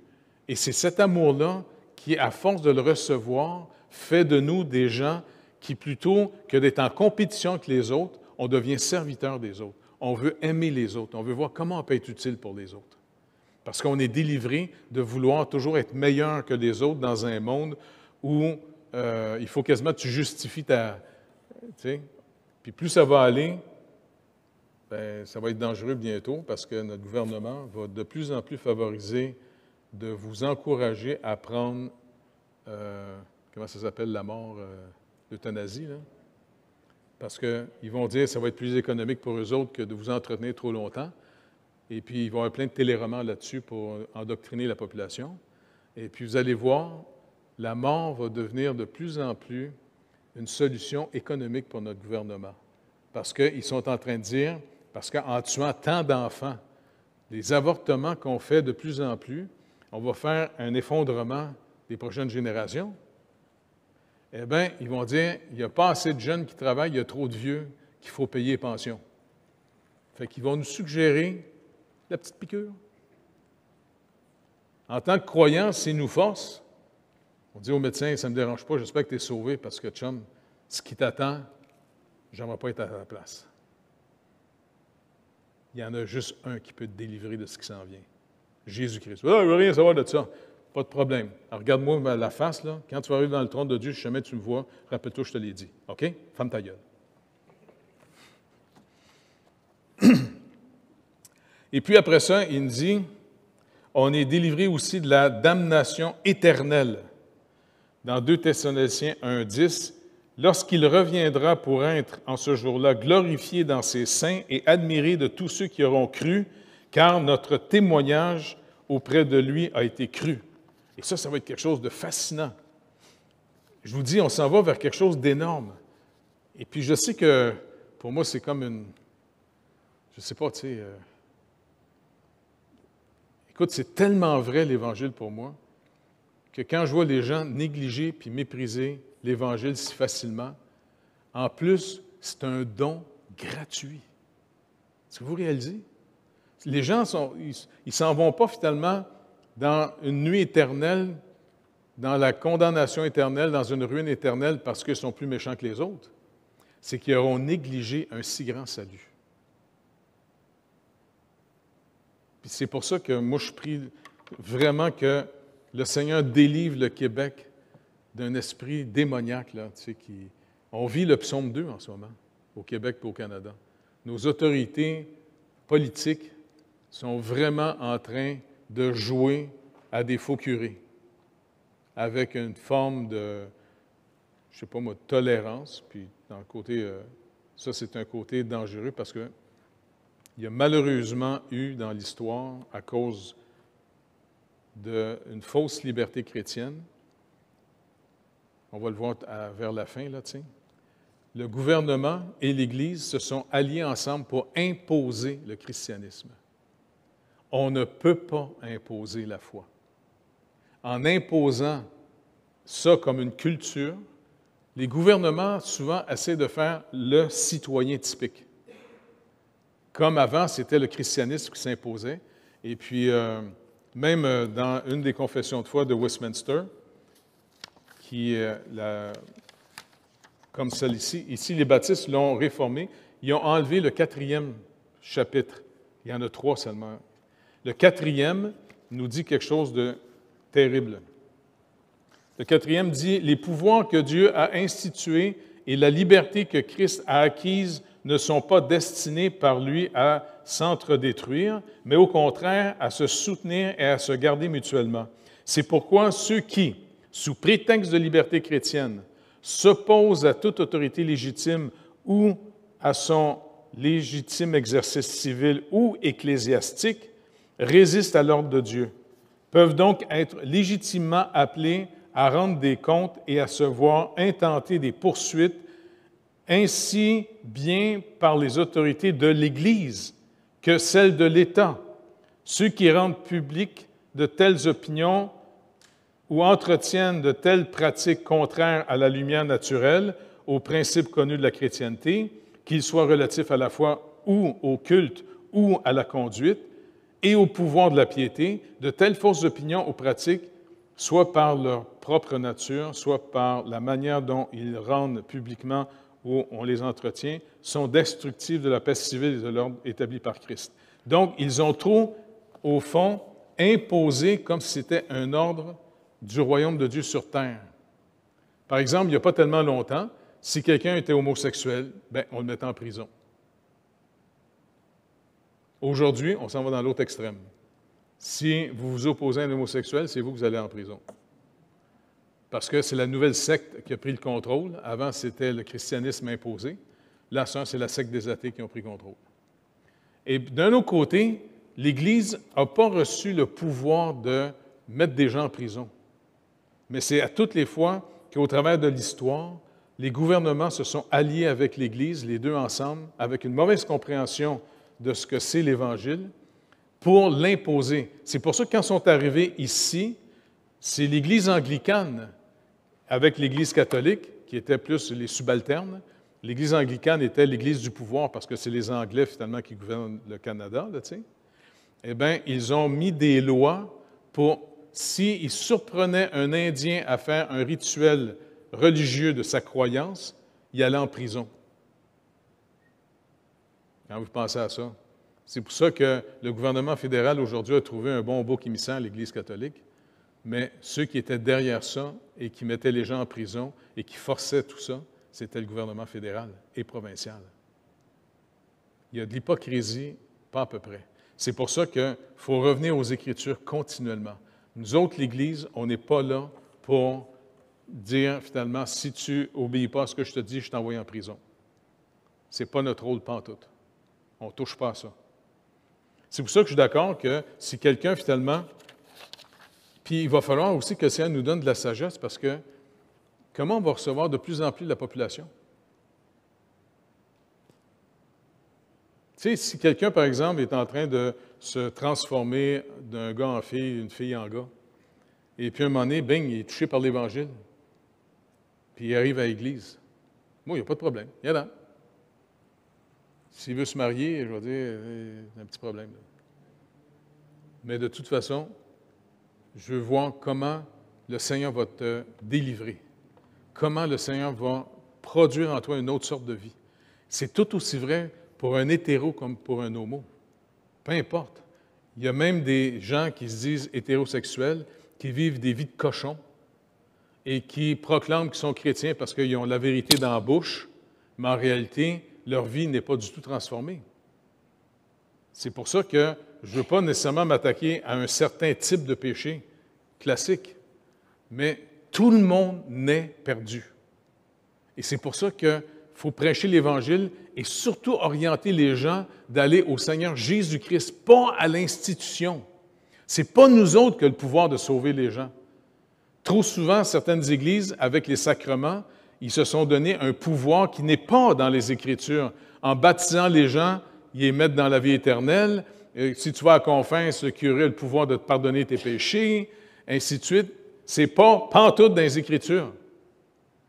Et c'est cet amour-là qui, à force de le recevoir, fait de nous des gens qui, plutôt que d'être en compétition avec les autres, on devient serviteur des autres. On veut aimer les autres. On veut voir comment on peut être utile pour les autres. Parce qu'on est délivré de vouloir toujours être meilleur que les autres dans un monde où il faut quasiment que tu justifies ta... Tu sais, puis plus ça va aller, bien, ça va être dangereux bientôt parce que notre gouvernement va de plus en plus favoriser de vous encourager à prendre, comment ça s'appelle, la mort, l'euthanasie, là? Parce qu'ils vont dire que ça va être plus économique pour eux autres que de vous entretenir trop longtemps. Et puis, il va y avoir plein de téléromans là-dessus pour endoctriner la population. Et puis, vous allez voir, la mort va devenir de plus en plus une solution économique pour notre gouvernement. Parce qu'ils sont en train de dire, parce qu'en tuant tant d'enfants, les avortements qu'on fait de plus en plus, on va faire un effondrement des prochaines générations. Eh bien, ils vont dire, il n'y a pas assez de jeunes qui travaillent, il y a trop de vieux qu'il faut payer les pensions. Fait qu'ils vont nous suggérer la petite piqûre. En tant que croyants, s'ils nous forcent, on dit au médecin, ça ne me dérange pas, j'espère que tu es sauvé parce que, chum, ce qui t'attend, j'aimerais pas être à ta place. Il y en a juste un qui peut te délivrer de ce qui s'en vient. Jésus-Christ. Ah, je ne veux rien savoir de ça. Pas de problème. Alors, regarde-moi la face, là. Quand tu vas arriver dans le trône de Dieu, si jamais tu me vois, rappelle-toi, je te l'ai dit. OK? Ferme ta gueule. Et puis après ça, il nous dit, on est délivré aussi de la damnation éternelle. Dans 2 Thessaloniciens 1,10, lorsqu'il reviendra pour être en ce jour-là glorifié dans ses saints et admiré de tous ceux qui auront cru, car notre témoignage auprès de lui a été cru. Et ça va être quelque chose de fascinant. Je vous dis, on s'en va vers quelque chose d'énorme. Et puis je sais que pour moi, c'est comme une... Je ne sais pas, tu sais... Écoute, c'est tellement vrai l'Évangile pour moi que quand je vois les gens négliger puis mépriser l'Évangile si facilement, en plus, c'est un don gratuit. Est-ce que vous réalisez? Les gens, ils ne s'en vont pas finalement dans une nuit éternelle, dans la condamnation éternelle, dans une ruine éternelle parce qu'ils sont plus méchants que les autres. C'est qu'ils auront négligé un si grand salut. Puis c'est pour ça que moi, je prie vraiment que le Seigneur délivre le Québec d'un esprit démoniaque, là, tu sais, on vit le psaume 2 en ce moment, au Québec et au Canada. Nos autorités politiques sont vraiment en train de jouer à des faux curés, avec une forme de, je ne sais pas moi, de tolérance, puis dans le côté, ça c'est un côté dangereux parce que il y a malheureusement eu dans l'histoire, à cause d'une fausse liberté chrétienne, on va le voir vers la fin, là, tu sais, le gouvernement et l'Église se sont alliés ensemble pour imposer le christianisme. On ne peut pas imposer la foi. En imposant ça comme une culture, les gouvernements souvent essaient de faire le citoyen typique. Comme avant, c'était le christianisme qui s'imposait. Et puis, même dans une des confessions de foi de Westminster, qui est comme celle-ci, ici, les baptistes l'ont réformé. Ils ont enlevé le 4e chapitre. Il y en a 3 seulement. Le 4e nous dit quelque chose de terrible. Le 4e dit « Les pouvoirs que Dieu a institués et la liberté que Christ a acquise ne sont pas destinés par lui à s'entre-détruire, mais au contraire à se soutenir et à se garder mutuellement. C'est pourquoi ceux qui, sous prétexte de liberté chrétienne, s'opposent à toute autorité légitime ou à son légitime exercice civil ou ecclésiastique, résistent à l'ordre de Dieu, peuvent donc être légitimement appelés à rendre des comptes et à se voir intenter des poursuites, ainsi bien par les autorités de l'Église que celles de l'État. Ceux qui rendent publiques de telles opinions ou entretiennent de telles pratiques contraires à la lumière naturelle, aux principes connus de la chrétienté, qu'ils soient relatifs à la foi ou au culte ou à la conduite, et au pouvoir de la piété, de telles fausses opinions ou pratiques, soit par leur propre nature, soit par la manière dont ils rendent publiquement ou on les entretient, sont destructives de la paix civile et de l'ordre établi par Christ. Donc, ils ont trop, au fond, imposé comme si c'était un ordre du royaume de Dieu sur terre. Par exemple, il n'y a pas tellement longtemps, si quelqu'un était homosexuel, on le mettait en prison. Aujourd'hui, on s'en va dans l'autre extrême. Si vous vous opposez à un homosexuel, c'est vous que vous allez en prison. Parce que c'est la nouvelle secte qui a pris le contrôle. Avant, c'était le christianisme imposé. Là, c'est la secte des athées qui ont pris le contrôle. Et d'un autre côté, l'Église n'a pas reçu le pouvoir de mettre des gens en prison. Mais c'est à toutes les fois qu'au travers de l'histoire, les gouvernements se sont alliés avec l'Église, les deux ensemble, avec une mauvaise compréhension de ce que c'est l'Évangile, pour l'imposer. C'est pour ça que quand ils sont arrivés ici, c'est l'Église anglicane avec l'Église catholique, qui était plus les subalternes. L'Église anglicane était l'Église du pouvoir, parce que c'est les Anglais, finalement, qui gouvernent le Canada, là, tu sais. Eh bien, ils ont mis des lois pour, s'ils surprenaient un Indien à faire un rituel religieux de sa croyance, il allait en prison. Quand vous pensez à ça. C'est pour ça que le gouvernement fédéral, aujourd'hui, a trouvé un bon bouc émissaire, l'Église catholique, mais ceux qui étaient derrière ça et qui mettaient les gens en prison et qui forçaient tout ça, c'était le gouvernement fédéral et provincial. Il y a de l'hypocrisie, pas à peu près. C'est pour ça qu'il faut revenir aux Écritures continuellement. Nous autres, l'Église, on n'est pas là pour dire, finalement, si tu n'obéis pas à ce que je te dis, je t'envoie en prison. Ce n'est pas notre rôle pantoute. On ne touche pas à ça. C'est pour ça que je suis d'accord que si quelqu'un, finalement, puis il va falloir aussi que le Seigneur nous donne de la sagesse, parce que comment on va recevoir de plus en plus de la population? Tu sais, si quelqu'un, par exemple, est en train de se transformer d'un gars en fille, une fille en gars, et puis à un moment donné, bing, il est touché par l'Évangile, puis il arrive à l'Église. Moi, il n'y a pas de problème. Il y en a. S'il veut se marier, je vais dire, il y a un petit problème. Là. Mais de toute façon, je veux voir comment le Seigneur va te délivrer, comment le Seigneur va produire en toi une autre sorte de vie. C'est tout aussi vrai pour un hétéro comme pour un homo. Peu importe. Il y a même des gens qui se disent hétérosexuels, qui vivent des vies de cochons et qui proclament qu'ils sont chrétiens parce qu'ils ont la vérité dans la bouche, mais en réalité, leur vie n'est pas du tout transformée. C'est pour ça que je ne veux pas nécessairement m'attaquer à un certain type de péché classique, mais tout le monde naît perdu. Et c'est pour ça qu'il faut prêcher l'Évangile et surtout orienter les gens d'aller au Seigneur Jésus-Christ, pas à l'institution. Ce n'est pas nous autres qui avons le pouvoir de sauver les gens. Trop souvent, certaines églises, avec les sacrements, ils se sont donné un pouvoir qui n'est pas dans les Écritures. En baptisant les gens, ils les mettent dans la vie éternelle. Si tu vas à la confesse, le curé a le pouvoir de te pardonner tes péchés, ainsi de suite. Ce n'est pas pantoute dans les Écritures.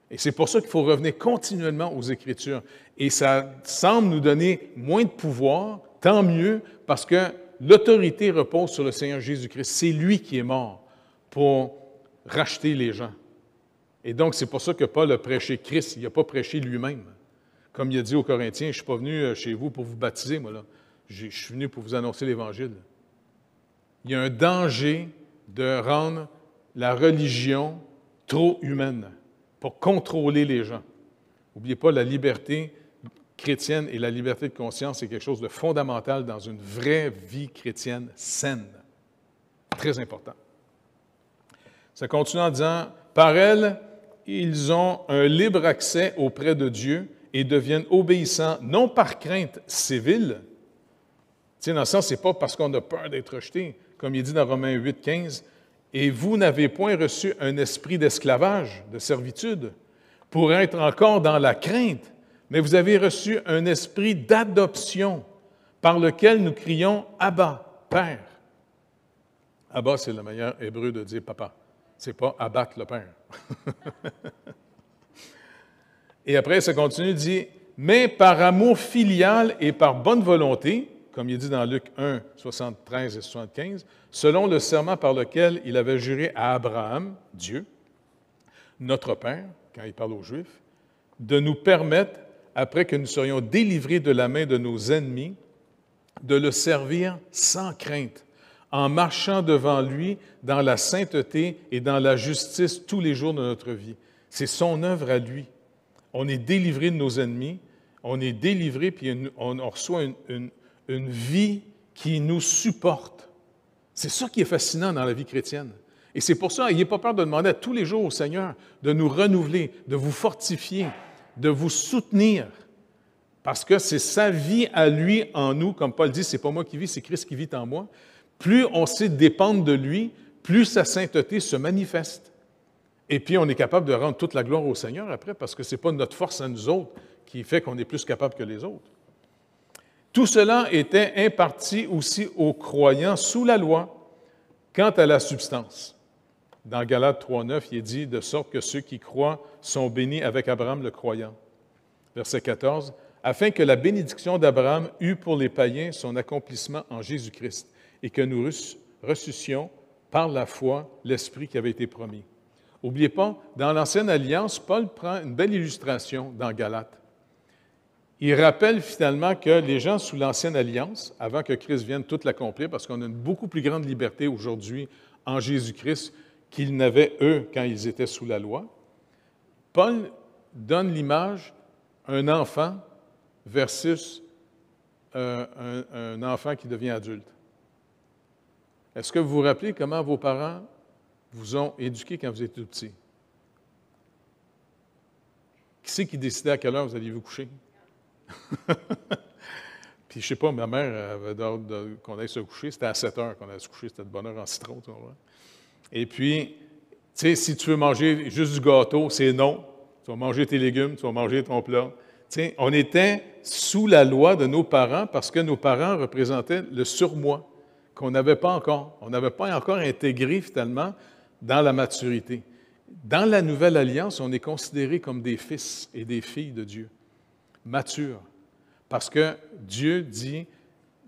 Et c'est pour ça qu'il faut revenir continuellement aux Écritures. Et ça semble nous donner moins de pouvoir, tant mieux, parce que l'autorité repose sur le Seigneur Jésus-Christ. C'est lui qui est mort pour racheter les gens. Et donc, c'est pour ça que Paul a prêché Christ. Il n'a pas prêché lui-même. Comme il a dit aux Corinthiens, « Je ne suis pas venu chez vous pour vous baptiser, moi, là. Je suis venu pour vous annoncer l'Évangile. » Il y a un danger de rendre la religion trop humaine pour contrôler les gens. N'oubliez pas, la liberté chrétienne et la liberté de conscience, c'est quelque chose de fondamental dans une vraie vie chrétienne saine. Très important. Ça continue en disant, « Par elle, ils ont un libre accès auprès de Dieu et deviennent obéissants, non par crainte civile. » Tu sais, dans le sens, ce n'est pas parce qu'on a peur d'être rejeté, comme il dit dans Romains 8, 15, « Et vous n'avez point reçu un esprit d'esclavage, de servitude, pour être encore dans la crainte, mais vous avez reçu un esprit d'adoption, par lequel nous crions « Abba, Père ». Abba, c'est la manière hébreu de dire « papa ». Ce n'est pas « abattre le Père ». Et après, ça continue, dit « Mais par amour filial et par bonne volonté, comme il dit dans Luc 1, 73 et 75, selon le serment par lequel il avait juré à Abraham, Dieu, notre Père, quand il parle aux Juifs, de nous permettre, après que nous serions délivrés de la main de nos ennemis, de le servir sans crainte, en marchant devant lui dans la sainteté et dans la justice tous les jours de notre vie. » C'est son œuvre à lui. On est délivré de nos ennemis, on est délivré, puis on reçoit une vie qui nous supporte. C'est ça qui est fascinant dans la vie chrétienne. Et c'est pour ça, n'ayez pas peur de demander à tous les jours au Seigneur de nous renouveler, de vous fortifier, de vous soutenir, parce que c'est sa vie à lui en nous, comme Paul dit, c'est pas moi qui vis, c'est Christ qui vit en moi. Plus on sait dépendre de lui, plus sa sainteté se manifeste. Et puis, on est capable de rendre toute la gloire au Seigneur après, parce que ce n'est pas notre force à nous autres qui fait qu'on est plus capable que les autres. Tout cela était imparti aussi aux croyants sous la loi, quant à la substance. Dans Galates 3,9, il est dit « de sorte que ceux qui croient sont bénis avec Abraham le croyant ». Verset 14, « afin que la bénédiction d'Abraham eût pour les païens son accomplissement en Jésus-Christ, et que nous ressuscions par la foi l'Esprit qui avait été promis. » N'oubliez pas, dans l'Ancienne Alliance, Paul prend une belle illustration dans Galates. Il rappelle finalement que les gens sous l'Ancienne Alliance, avant que Christ vienne tout l'accomplir, parce qu'on a une beaucoup plus grande liberté aujourd'hui en Jésus-Christ qu'ils n'avaient, eux, quand ils étaient sous la loi, Paul donne l'image d'un enfant versus un enfant qui devient adulte. Est-ce que vous vous rappelez comment vos parents vous ont éduqué quand vous étiez tout petit? Qui c'est qui décidait à quelle heure vous alliez vous coucher? Puis, je ne sais pas, ma mère avait d'ordre qu'on aille se coucher. C'était à 7 heures qu'on allait se coucher. C'était de bonne heure en citron, tu vois. Et puis, tu sais, si tu veux manger juste du gâteau, c'est non. Tu vas manger tes légumes, tu vas manger ton plat. Tu sais, on était sous la loi de nos parents parce que nos parents représentaient le surmoi qu'on n'avait pas encore. On n'avait pas encore intégré, finalement, dans la maturité. Dans la Nouvelle Alliance, on est considérés comme des fils et des filles de Dieu, matures. Parce que Dieu dit,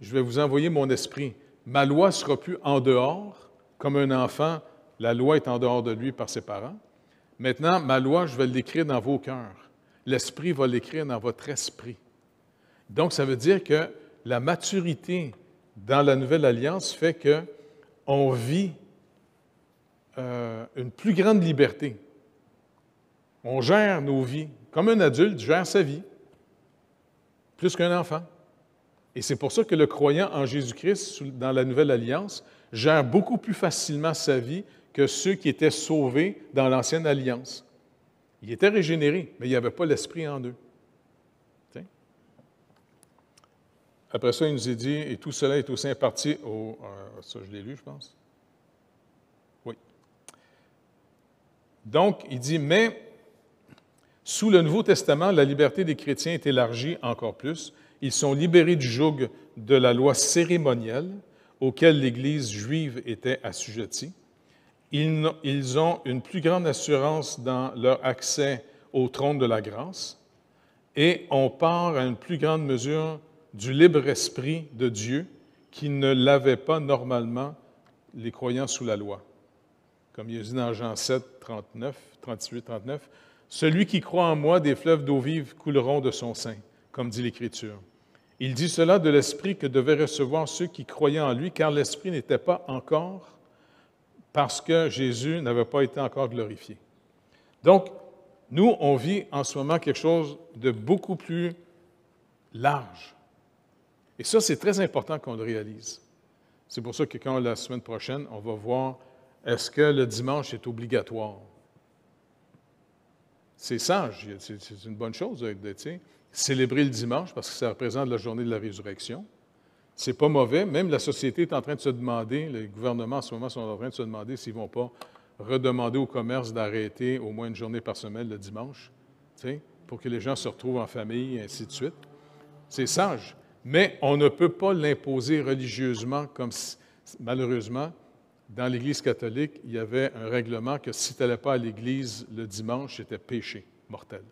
je vais vous envoyer mon esprit. Ma loi ne sera plus en dehors, comme un enfant, la loi est en dehors de lui par ses parents. Maintenant, ma loi, je vais l'écrire dans vos cœurs. L'Esprit va l'écrire dans votre esprit. Donc, ça veut dire que la maturité dans la Nouvelle Alliance fait qu'on vit une plus grande liberté. On gère nos vies. Comme un adulte gère sa vie, plus qu'un enfant. Et c'est pour ça que le croyant en Jésus-Christ, dans la Nouvelle Alliance, gère beaucoup plus facilement sa vie que ceux qui étaient sauvés dans l'Ancienne Alliance. Ils étaient régénérés, mais il n'y avait pas l'Esprit en eux. T'sais? Après ça, il nous est dit, et tout cela est aussi imparti au... ça, je l'ai lu, je pense. Oui. Donc, il dit, mais sous le Nouveau Testament, la liberté des chrétiens est élargie encore plus. Ils sont libérés du joug de la loi cérémonielle auquel l'Église juive était assujettie. Ils ont une plus grande assurance dans leur accès au trône de la grâce et on part à une plus grande mesure du libre esprit de Dieu qui ne l'avait pas normalement les croyants sous la loi. Comme il est dit dans Jean 7, 38, 39, « Celui qui croit en moi, des fleuves d'eau vive couleront de son sein, comme dit l'Écriture. » Il dit cela de l'Esprit que devaient recevoir ceux qui croyaient en lui, car l'Esprit n'était pas encore, parce que Jésus n'avait pas été encore glorifié. Donc, nous, on vit en ce moment quelque chose de beaucoup plus large. Et ça, c'est très important qu'on le réalise. C'est pour ça que quand la semaine prochaine, on va voir est-ce que le dimanche est obligatoire. C'est sage, c'est une bonne chose de célébrer le dimanche parce que ça représente la journée de la résurrection. C'est pas mauvais. Même la société est en train de se demander, les gouvernements en ce moment sont en train de se demander s'ils ne vont pas redemander au commerce d'arrêter au moins une journée par semaine le dimanche, pour que les gens se retrouvent en famille, et ainsi de suite. C'est sage. Mais on ne peut pas l'imposer religieusement comme malheureusement, dans l'Église catholique, il y avait un règlement que si tu n'allais pas à l'Église le dimanche, c'était péché mortel.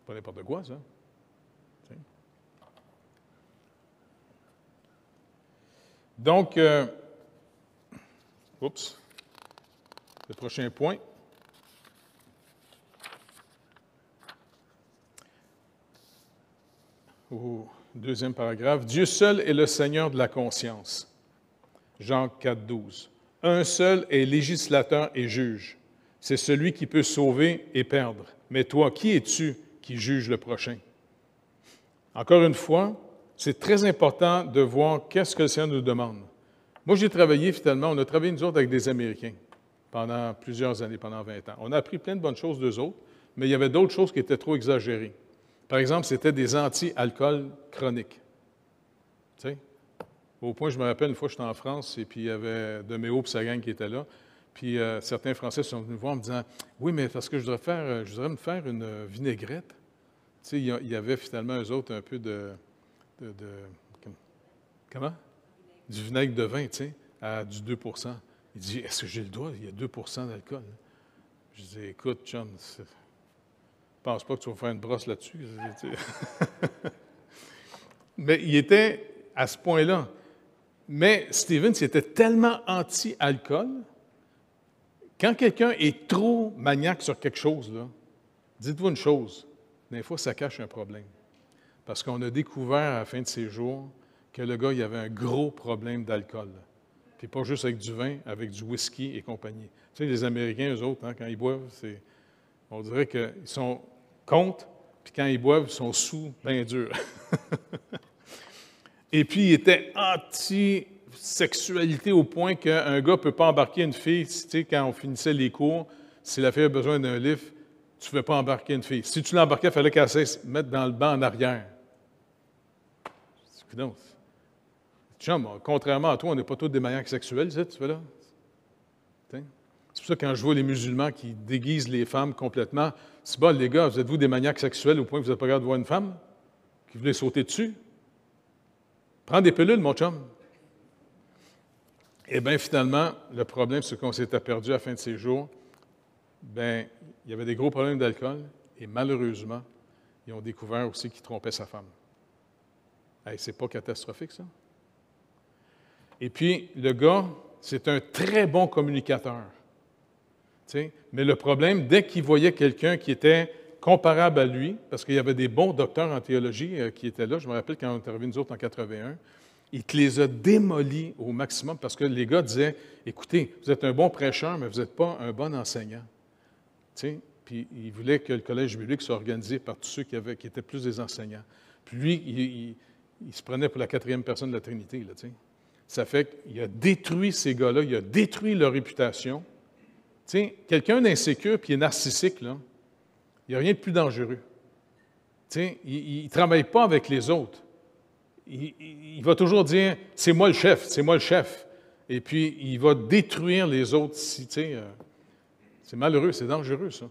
Pas n'importe quoi, ça. Donc, le prochain point. Au deuxième paragraphe. Dieu seul est le Seigneur de la conscience. Jean 4, 12. Un seul est législateur et juge. C'est celui qui peut sauver et perdre. Mais toi, qui es-tu qui juge le prochain? Encore une fois, c'est très important de voir qu'est-ce que le Seigneur nous demande. Moi, j'ai travaillé finalement, on a travaillé nous autres avec des Américains pendant plusieurs années, pendant 20 ans. On a appris plein de bonnes choses d'eux autres, mais il y avait d'autres choses qui étaient trop exagérées. Par exemple, c'était des anti-alcool chroniques. Tu sais? Au point, je me rappelle, une fois, j'étais en France, et puis il y avait Deméo et sa gang qui étaient là. Puis certains Français sont venus me voir en me disant « Oui, mais parce que je voudrais me faire une vinaigrette. » Tu sais, il y avait finalement, eux autres, un peu de comment? Du vinaigre de vin, tu sais, à du 2 Il dit « Est-ce que j'ai le droit? Il y a 2 d'alcool. » Je dis « Écoute, chum, je pense pas que tu vas faire une brosse là-dessus. » Mais il était à ce point-là. Mais Stevens était tellement anti-alcool, quand quelqu'un est trop maniaque sur quelque chose, là, dites-vous une chose, des fois, ça cache un problème. Parce qu'on a découvert à la fin de ses jours que le gars, il avait un gros problème d'alcool. Puis pas juste avec du vin, avec du whisky et compagnie. Tu sais, les Américains, eux autres, quand ils boivent, on dirait qu'ils sont contre, puis quand ils boivent, ils sont sous, bien durs. Et puis, il était anti-sexualité au point qu'un gars ne peut pas embarquer une fille. Tu sais, quand on finissait les cours, si la fille a besoin d'un livre, tu ne pouvais pas embarquer une fille. Si tu l'embarquais, il fallait qu'elle se mette dans le banc en arrière. C'est donc, chum, contrairement à toi, on n'est pas tous des maniaques sexuels, tu fais là. C'est pour ça que quand je vois les musulmans qui déguisent les femmes complètement, c'est bon, les gars, vous êtes-vous des maniaques sexuels au point que vous n'êtes pas capable de voir une femme qui voulait sauter dessus? Prends des pilules, mon chum. Eh bien, finalement, le problème, c'est qu'on s'était perdu à la fin de ses jours. Bien, il y avait des gros problèmes d'alcool et malheureusement, ils ont découvert aussi qu'il trompait sa femme. Hey, c'est pas catastrophique, ça? Et puis, le gars, c'est un très bon communicateur. Mais le problème, dès qu'il voyait quelqu'un qui était comparable à lui, parce qu'il y avait des bons docteurs en théologie qui étaient là, je me rappelle quand on est arrivé nous autres en 81, il te les a démolis au maximum parce que les gars disaient « Écoutez, vous êtes un bon prêcheur, mais vous n'êtes pas un bon enseignant. » Puis il voulait que le collège biblique soit organisé par tous ceux qui étaient plus des enseignants. Puis lui, il se prenait pour la quatrième personne de la Trinité. Là, ça fait qu'il a détruit ces gars-là, il a détruit leur réputation. Quelqu'un d'insécure puis narcissique, là, il n'y a rien de plus dangereux. Il ne travaille pas avec les autres. Il va toujours dire « c'est moi le chef, c'est moi le chef ». Et puis, il va détruire les autres. C'est malheureux, c'est dangereux, ça.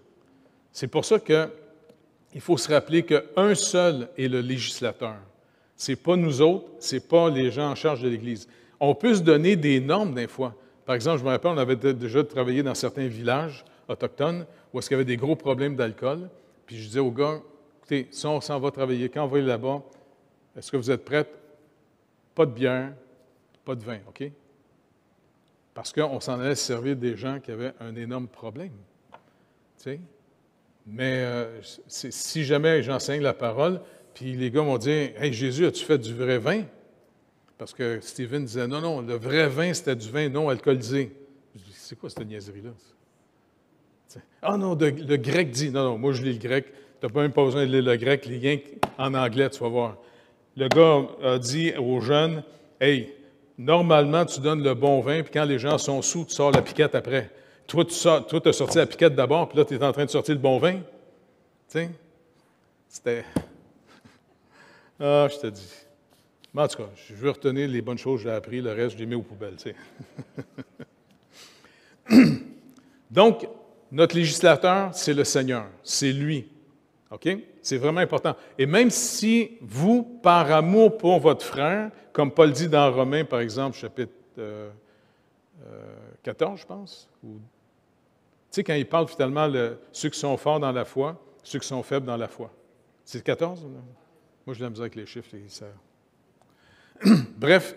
C'est pour ça qu'il faut se rappeler qu'un seul est le législateur. Ce n'est pas nous autres, ce n'est pas les gens en charge de l'Église. On peut se donner des normes des fois. Par exemple, je me rappelle, on avait déjà travaillé dans certains villages autochtones, où est-ce qu'il y avait des gros problèmes d'alcool. Puis je disais aux gars, écoutez, si on s'en va travailler, quand on va aller là-bas, est-ce que vous êtes prêts? Pas de bière, pas de vin, OK? Parce qu'on s'en allait servir des gens qui avaient un énorme problème. Tu sais? Mais si jamais j'enseigne la parole, puis les gars m'ont dit, « Hey, Jésus, as-tu fait du vrai vin? » Parce que Stephen disait, « Non, non, le vrai vin, c'était du vin non alcoolisé. » Je dis, « C'est quoi cette niaiserie-là? » Ah non, le grec dit, « Non, non, moi je lis le grec. Tu n'as même pas besoin de lire le grec, lis rien en anglais, tu vas voir. » Le gars a dit aux jeunes, « Hey, normalement, tu donnes le bon vin, puis quand les gens sont sous, tu sors la piquette après. Toi, tu as sorti la piquette d'abord, puis là, tu es en train de sortir le bon vin. » Tu sais? C'était... Ah, je te dis. Mais en tout cas, je veux retenir les bonnes choses que j'ai apprises, le reste, je les mets aux poubelles, tu sais. Donc, notre législateur, c'est le Seigneur. C'est lui. OK? C'est vraiment important. Et même si vous, par amour pour votre frère, comme Paul dit dans Romains, par exemple, chapitre 14, je pense, tu sais, quand il parle finalement ceux qui sont forts dans la foi, ceux qui sont faibles dans la foi. C'est le 14? Là? Moi, je l'aime bien avec les chiffres. Bref,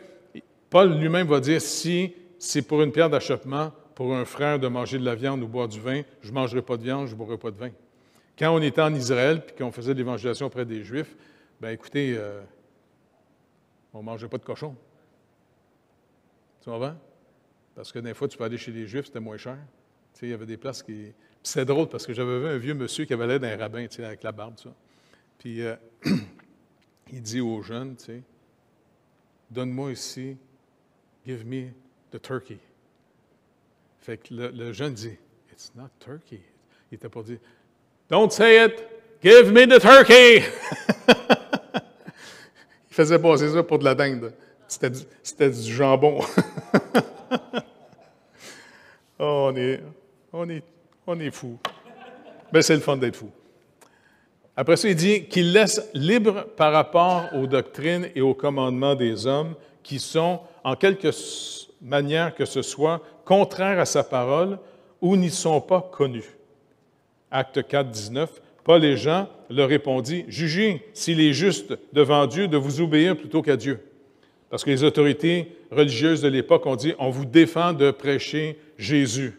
Paul lui-même va dire, si c'est pour une pierre d'achoppement, pour un frère de manger de la viande ou boire du vin, je ne mangerai pas de viande, je ne boirai pas de vin. Quand on était en Israël et qu'on faisait de l'évangélisation auprès des Juifs, bien écoutez, on ne mangeait pas de cochon. Tu comprends? Parce que des fois, tu peux aller chez les Juifs, c'était moins cher. Tu sais, il y avait des places qui... Puis c'était drôle parce que j'avais vu un vieux monsieur qui avait l'air d'un rabbin, tu sais, avec la barbe, ça. Puis il dit aux jeunes, tu sais, donne-moi ici, give me the turkey. Fait que le jeune dit, it's not turkey. Il n'était pas dit, don't say it, give me the turkey. Il faisait passer ça pour de la dinde. C'était du jambon. Oh, on est fou. Mais c'est le fun d'être fou. Après ça, il dit qu'il laisse libre par rapport aux doctrines et aux commandements des hommes qui sont, en quelque manière que ce soit, contraires à sa parole ou n'y sont pas connus. Acte 4, 19, Paul et Jean leur répondit, « Jugez s'il est juste devant Dieu de vous obéir plutôt qu'à Dieu. » Parce que les autorités religieuses de l'époque ont dit, « On vous défend de prêcher Jésus. »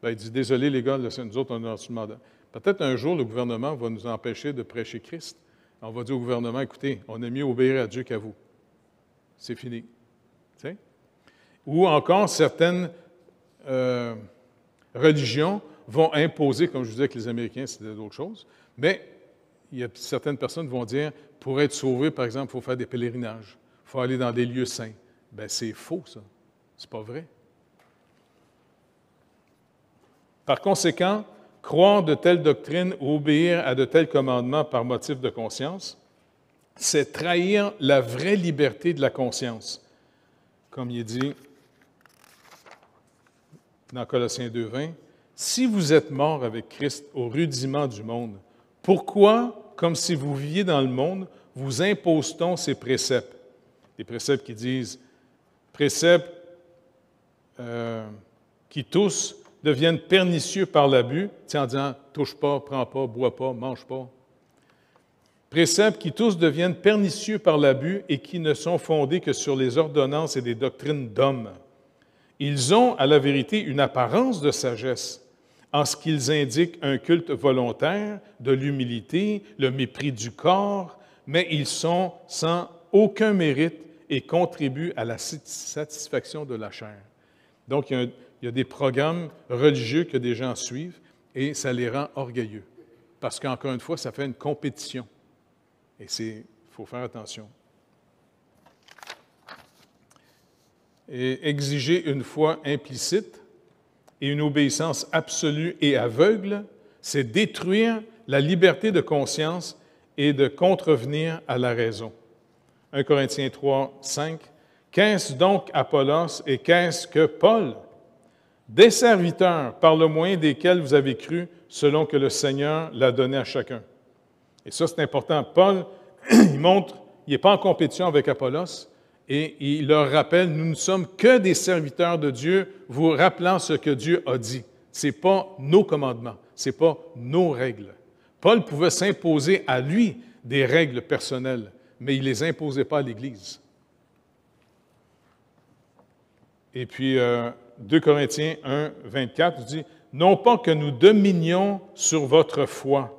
Bien, il dit, « Désolé les gars, nous autres, on a reçu le mandat. » Peut-être un jour, le gouvernement va nous empêcher de prêcher Christ. On va dire au gouvernement, écoutez, on est mieux obéir à Dieu qu'à vous. C'est fini. Tu sais? Ou encore, certaines religions vont imposer, comme je vous disais que les Américains, c'était d'autres choses, mais il y a certaines personnes qui vont dire, pour être sauvé, par exemple, il faut faire des pèlerinages, il faut aller dans des lieux saints. Bien, c'est faux, ça. C'est pas vrai. Par conséquent, croire de telles doctrines ou obéir à de tels commandements par motif de conscience, c'est trahir la vraie liberté de la conscience. Comme il est dit dans Colossiens 2,20, « Si vous êtes morts avec Christ au rudiment du monde, pourquoi, comme si vous viviez dans le monde, vous impose-t-on ces préceptes? » Des préceptes qui disent, préceptes qui tous deviennent pernicieux par l'abus, en disant « touche pas, prends pas, bois pas, mange pas ». Préceptes qui tous deviennent pernicieux par l'abus et qui ne sont fondés que sur les ordonnances et des doctrines d'hommes. Ils ont, à la vérité, une apparence de sagesse, en ce qu'ils indiquent un culte volontaire, de l'humilité, le mépris du corps, mais ils sont sans aucun mérite et contribuent à la satisfaction de la chair. Donc, il y a des programmes religieux que des gens suivent et ça les rend orgueilleux. Parce qu'encore une fois, ça fait une compétition. Et il faut faire attention. Et exiger une foi implicite et une obéissance absolue et aveugle, c'est détruire la liberté de conscience et de contrevenir à la raison. 1 Corinthiens 3, 5. « Qu'est-ce donc Apollos et qu'est-ce que Paul? Des serviteurs par le moyen desquels vous avez cru, selon que le Seigneur l'a donné à chacun. » Et ça, c'est important. Paul, il montre, il n'est pas en compétition avec Apollos, et il leur rappelle, nous ne sommes que des serviteurs de Dieu, vous rappelant ce que Dieu a dit. Ce n'est pas nos commandements, ce n'est pas nos règles. Paul pouvait s'imposer à lui des règles personnelles, mais il ne les imposait pas à l'Église. Et puis, 2 Corinthiens 1, 24 dit « Non pas que nous dominions sur votre foi,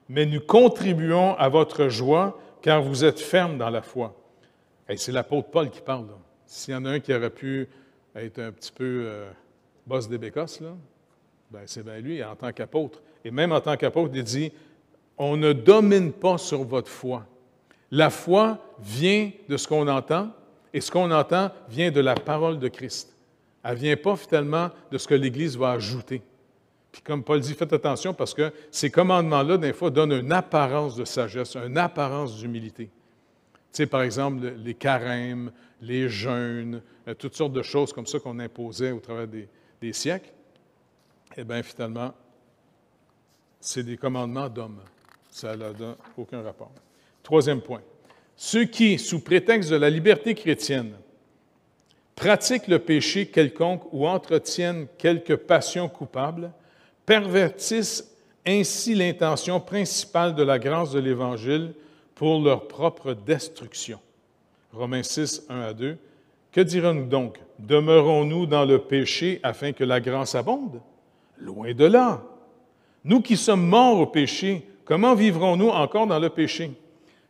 mais nous contribuons à votre joie, car vous êtes fermes dans la foi. » Hey, c'est l'apôtre Paul qui parle, là. S'il y en a un qui aurait pu être un petit peu boss des bécosses, là, ben c'est bien lui, en tant qu'apôtre. Et même en tant qu'apôtre, il dit « On ne domine pas sur votre foi. » La foi vient de ce qu'on entend, et ce qu'on entend vient de la parole de Christ. Elle ne vient pas finalement de ce que l'Église va ajouter. Puis comme Paul dit, faites attention parce que ces commandements-là, des fois, donnent une apparence de sagesse, une apparence d'humilité. Tu sais, par exemple, les carêmes, les jeûnes, toutes sortes de choses comme ça qu'on imposait au travers des siècles. Eh bien, finalement, c'est des commandements d'hommes. Ça n'a aucun rapport. Troisième point. Ceux qui, sous prétexte de la liberté chrétienne, pratiquent le péché quelconque ou entretiennent quelque passion coupable, pervertissent ainsi l'intention principale de la grâce de l'Évangile pour leur propre destruction. Romains 6, 1 à 2. Que dirons-nous donc? Demeurons-nous dans le péché afin que la grâce abonde? Loin de là. Nous qui sommes morts au péché, comment vivrons-nous encore dans le péché?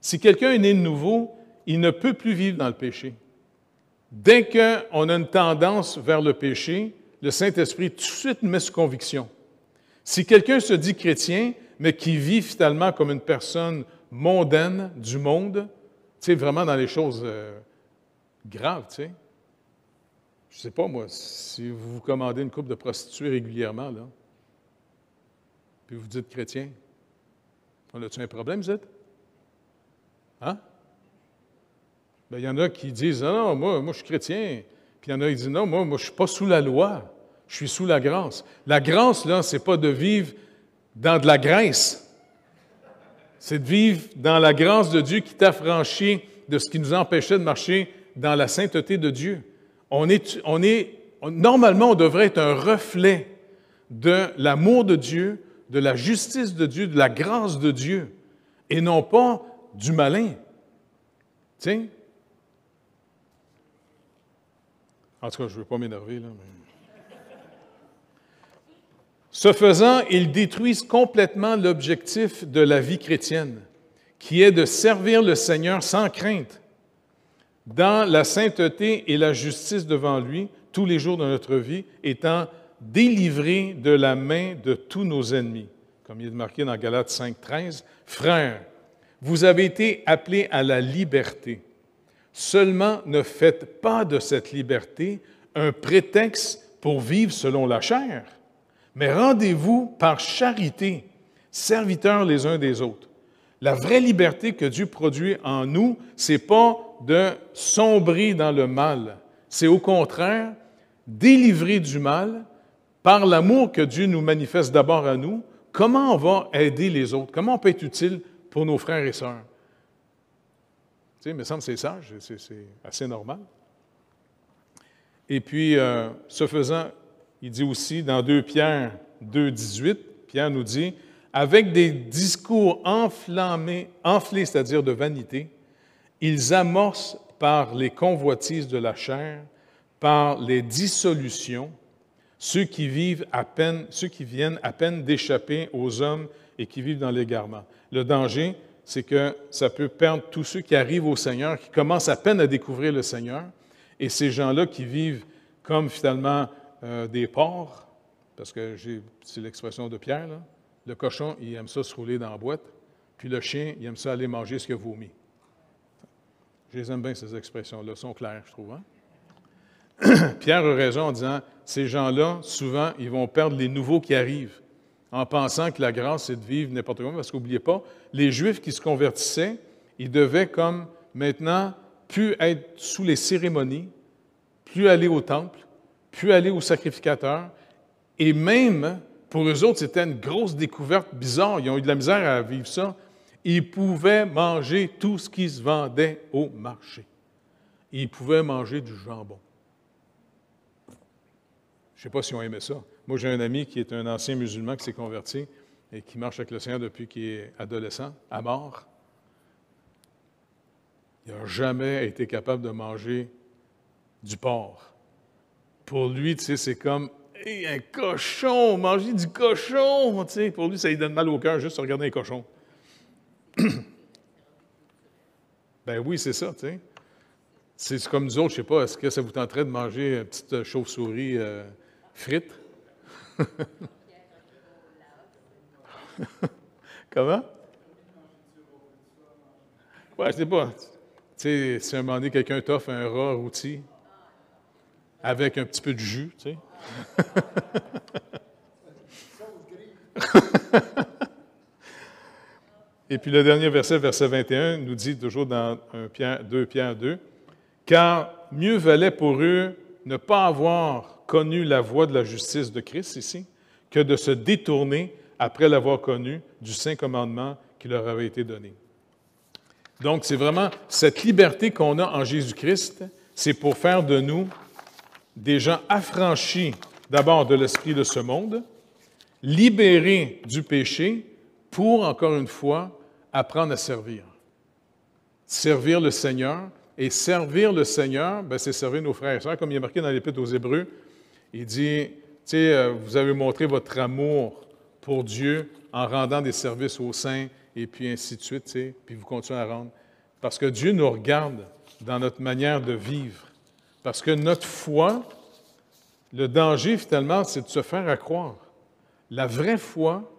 Si quelqu'un est né de nouveau, il ne peut plus vivre dans le péché. Dès qu'on a une tendance vers le péché, le Saint-Esprit tout de suite met sous conviction. Si quelqu'un se dit chrétien, mais qui vit finalement comme une personne mondaine du monde, tu sais, vraiment dans les choses graves, tu sais. Je ne sais pas, moi, si vous vous commandez une couple de prostituées régulièrement, là, puis vous dites chrétien, on a-tu un problème, vous êtes? Hein? Bien, il y en a qui disent, non, moi, je suis chrétien. Puis il y en a qui disent, non, moi, je ne suis pas sous la loi, je suis sous la grâce. La grâce, là, ce n'est pas de vivre dans de la graisse. C'est de vivre dans la grâce de Dieu qui t'affranchit de ce qui nous empêchait de marcher dans la sainteté de Dieu. Normalement, on devrait être un reflet de l'amour de Dieu, de la justice de Dieu, de la grâce de Dieu, et non pas du malin. Tu sais? En tout cas, je ne veux pas m'énerver, là, mais... Ce faisant, ils détruisent complètement l'objectif de la vie chrétienne, qui est de servir le Seigneur sans crainte, dans la sainteté et la justice devant lui, tous les jours de notre vie, étant délivrés de la main de tous nos ennemis. Comme il est marqué dans Galates 5, 13, « Frères, vous avez été appelés à la liberté. Seulement ne faites pas de cette liberté un prétexte pour vivre selon la chair, mais rendez-vous par charité, serviteurs les uns des autres. » La vraie liberté que Dieu produit en nous, ce n'est pas de sombrer dans le mal, c'est au contraire délivrer du mal par l'amour que Dieu nous manifeste d'abord à nous. Comment on va aider les autres? Comment on peut être utile pour nos frères et sœurs? Tu sais, il me semble que c'est sage, c'est assez normal. Et puis, ce faisant, il dit aussi dans 2 Pierre 2, 18, Pierre nous dit « Avec des discours enflés, c'est-à-dire de vanité, ils amorcent par les convoitises de la chair, par les dissolutions, ceux qui viennent à peine d'échapper aux hommes et qui vivent dans l'égarement. » Le danger, c'est que ça peut perdre tous ceux qui arrivent au Seigneur, qui commencent à peine à découvrir le Seigneur, et ces gens-là qui vivent comme finalement des porcs, parce que c'est l'expression de Pierre, là. Le cochon, il aime ça se rouler dans la boîte, puis le chien, il aime ça aller manger ce qu'il a vomi. Je les aime bien, ces expressions-là, sont claires, je trouve. Hein? Pierre a raison en disant, ces gens-là, souvent, ils vont perdre les nouveaux qui arrivent, en pensant que la grâce, c'est de vivre n'importe comment, parce qu'oubliez pas, les Juifs qui se convertissaient, ils devaient comme maintenant plus être sous les cérémonies, plus aller au temple, plus aller au sacrificateur, et même, pour eux autres, c'était une grosse découverte bizarre, ils ont eu de la misère à vivre ça, ils pouvaient manger tout ce qui se vendait au marché. Ils pouvaient manger du jambon. Je ne sais pas si on aimait ça. Moi, j'ai un ami qui est un ancien musulman qui s'est converti et qui marche avec le Seigneur depuis qu'il est adolescent, à mort. Il n'a jamais été capable de manger du porc. Pour lui, tu sais, c'est comme hey, un cochon, manger du cochon. Tu sais, pour lui, ça lui donne mal au cœur juste de regarder un cochon. Ben oui, c'est ça, tu sais. C'est comme nous autres, je ne sais pas, est-ce que ça vous tenterait de manger une petite chauve-souris frite? Comment? Ouais, je sais pas. Tu sais, si à un moment donné, quelqu'un t'offre un rat rôti avec un petit peu de jus, tu sais. Et puis le dernier verset, verset 21, nous dit toujours dans 2 Pierre 2, « Car mieux valait pour eux ne pas avoir connu la voie de la justice de Christ ici, que de se détourner après l'avoir connu du saint commandement qui leur avait été donné. » Donc, c'est vraiment cette liberté qu'on a en Jésus-Christ, c'est pour faire de nous des gens affranchis d'abord de l'esprit de ce monde, libérés du péché pour, encore une fois, apprendre à servir. Servir le Seigneur. Et servir le Seigneur, bien, c'est servir nos frères et sœurs. Comme il est marqué dans l'Épître aux Hébreux, il dit, tu sais, vous avez montré votre amour pour Dieu en rendant des services aux saints, et puis ainsi de suite, tu sais, puis vous continuez à rendre. Parce que Dieu nous regarde dans notre manière de vivre. Parce que notre foi, le danger, finalement, c'est de se faire à croire. La vraie foi,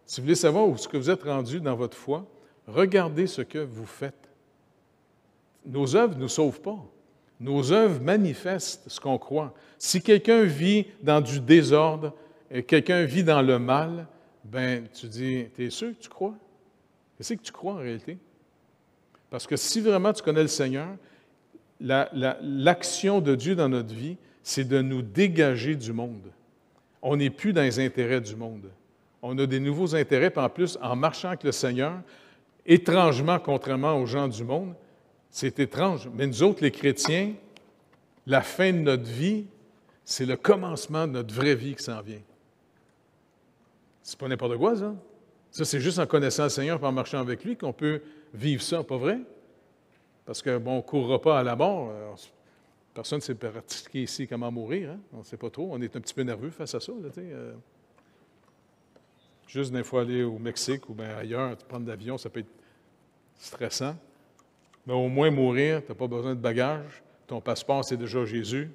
si vous voulez savoir où est-ce que vous êtes rendu dans votre foi, regardez ce que vous faites. Nos œuvres ne nous sauvent pas. Nos œuvres manifestent ce qu'on croit. Si quelqu'un vit dans du désordre, et quelqu'un vit dans le mal, ben tu dis, t'es sûr que tu crois? Qu'est-ce que tu crois en réalité? Parce que si vraiment tu connais le Seigneur, l'action de Dieu dans notre vie, c'est de nous dégager du monde. On n'est plus dans les intérêts du monde. On a des nouveaux intérêts, puis en plus, en marchant avec le Seigneur, étrangement, contrairement aux gens du monde, c'est étrange, mais nous autres, les chrétiens, la fin de notre vie, c'est le commencement de notre vraie vie qui s'en vient. C'est pas n'importe quoi, ça. Ça, c'est juste en connaissant le Seigneur et en marchant avec lui qu'on peut vivre ça, pas vrai? Parce que, bon, on ne courra pas à la mort. Personne ne s'est pratiqué ici comment mourir, hein? On ne sait pas trop. On est un petit peu nerveux face à ça, là, tu sais. Juste des fois aller au Mexique ou bien ailleurs, prendre l'avion, ça peut être stressant. Mais au moins mourir, tu n'as pas besoin de bagages. Ton passeport, c'est déjà Jésus.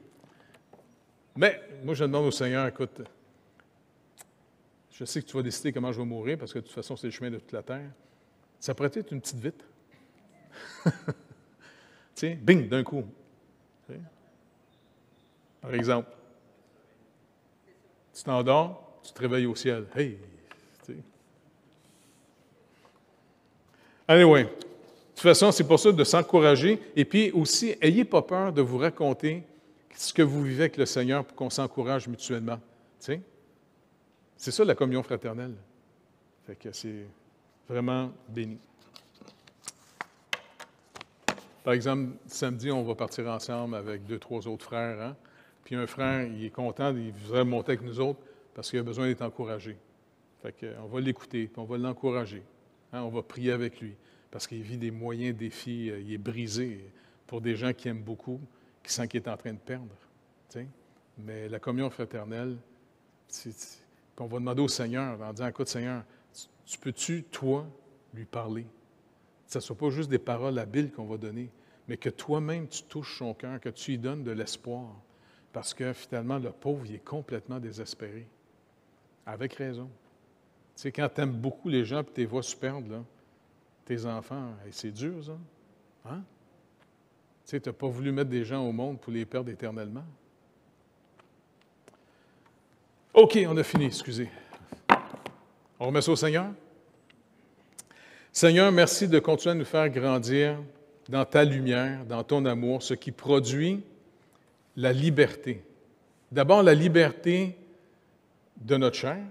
Mais moi, je demande au Seigneur, écoute, je sais que tu vas décider comment je vais mourir, parce que de toute façon, c'est le chemin de toute la terre. Ça pourrait être une petite vitre. Tu sais, bing, d'un coup. Tu sais? Par exemple, tu t'endors, tu te réveilles au ciel. Hey! Tu sais. Anyway. De toute façon, c'est pour ça de s'encourager. Et puis aussi, n'ayez pas peur de vous raconter ce que vous vivez avec le Seigneur pour qu'on s'encourage mutuellement. Tu sais? C'est ça la communion fraternelle. Fait que c'est vraiment béni. Par exemple, samedi, on va partir ensemble avec 2-3 autres frères. Hein? Puis un frère, il est content, il voudrait monter avec nous autres parce qu'il a besoin d'être encouragé. Fait qu'on va l'écouter, puis on va l'encourager. Hein? On va prier avec lui. Parce qu'il vit des moyens défis, il est brisé pour des gens qui aiment beaucoup, qui sentent qu'il est en train de perdre. Tu sais? Mais la communion fraternelle, on va demander au Seigneur, en disant, écoute Seigneur, tu peux-tu, toi, lui parler? Que ce ne soit pas juste des paroles habiles qu'on va donner, mais que toi-même, tu touches son cœur, que tu lui donnes de l'espoir. Parce que finalement, le pauvre, il est complètement désespéré. Avec raison. Tu sais, quand tu aimes beaucoup les gens et tes voix se perdent, là, tes enfants, c'est dur, ça. Hein? Tu sais, tu n'as pas voulu mettre des gens au monde pour les perdre éternellement. OK, on a fini, excusez. On remet ça au Seigneur? Seigneur, merci de continuer à nous faire grandir dans ta lumière, dans ton amour, ce qui produit la liberté. D'abord, la liberté de notre chair,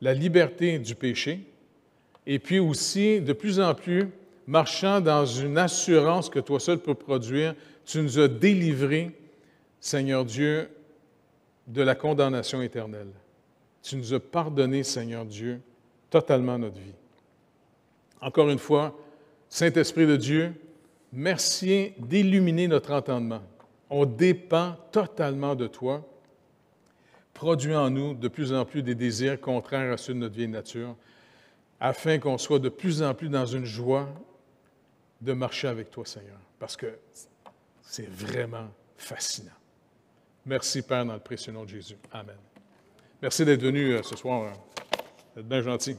la liberté du péché, et puis aussi, de plus en plus, marchant dans une assurance que toi seul peux produire, tu nous as délivrés, Seigneur Dieu, de la condamnation éternelle. Tu nous as pardonné, Seigneur Dieu, totalement notre vie. Encore une fois, Saint-Esprit de Dieu, merci d'illuminer notre entendement. On dépend totalement de toi. Produis en nous de plus en plus des désirs contraires à ceux de notre vieille nature, afin qu'on soit de plus en plus dans une joie de marcher avec toi, Seigneur, parce que c'est vraiment fascinant. Merci, Père, dans le précieux nom de Jésus. Amen. Merci d'être venu ce soir. Vous êtes bien gentil.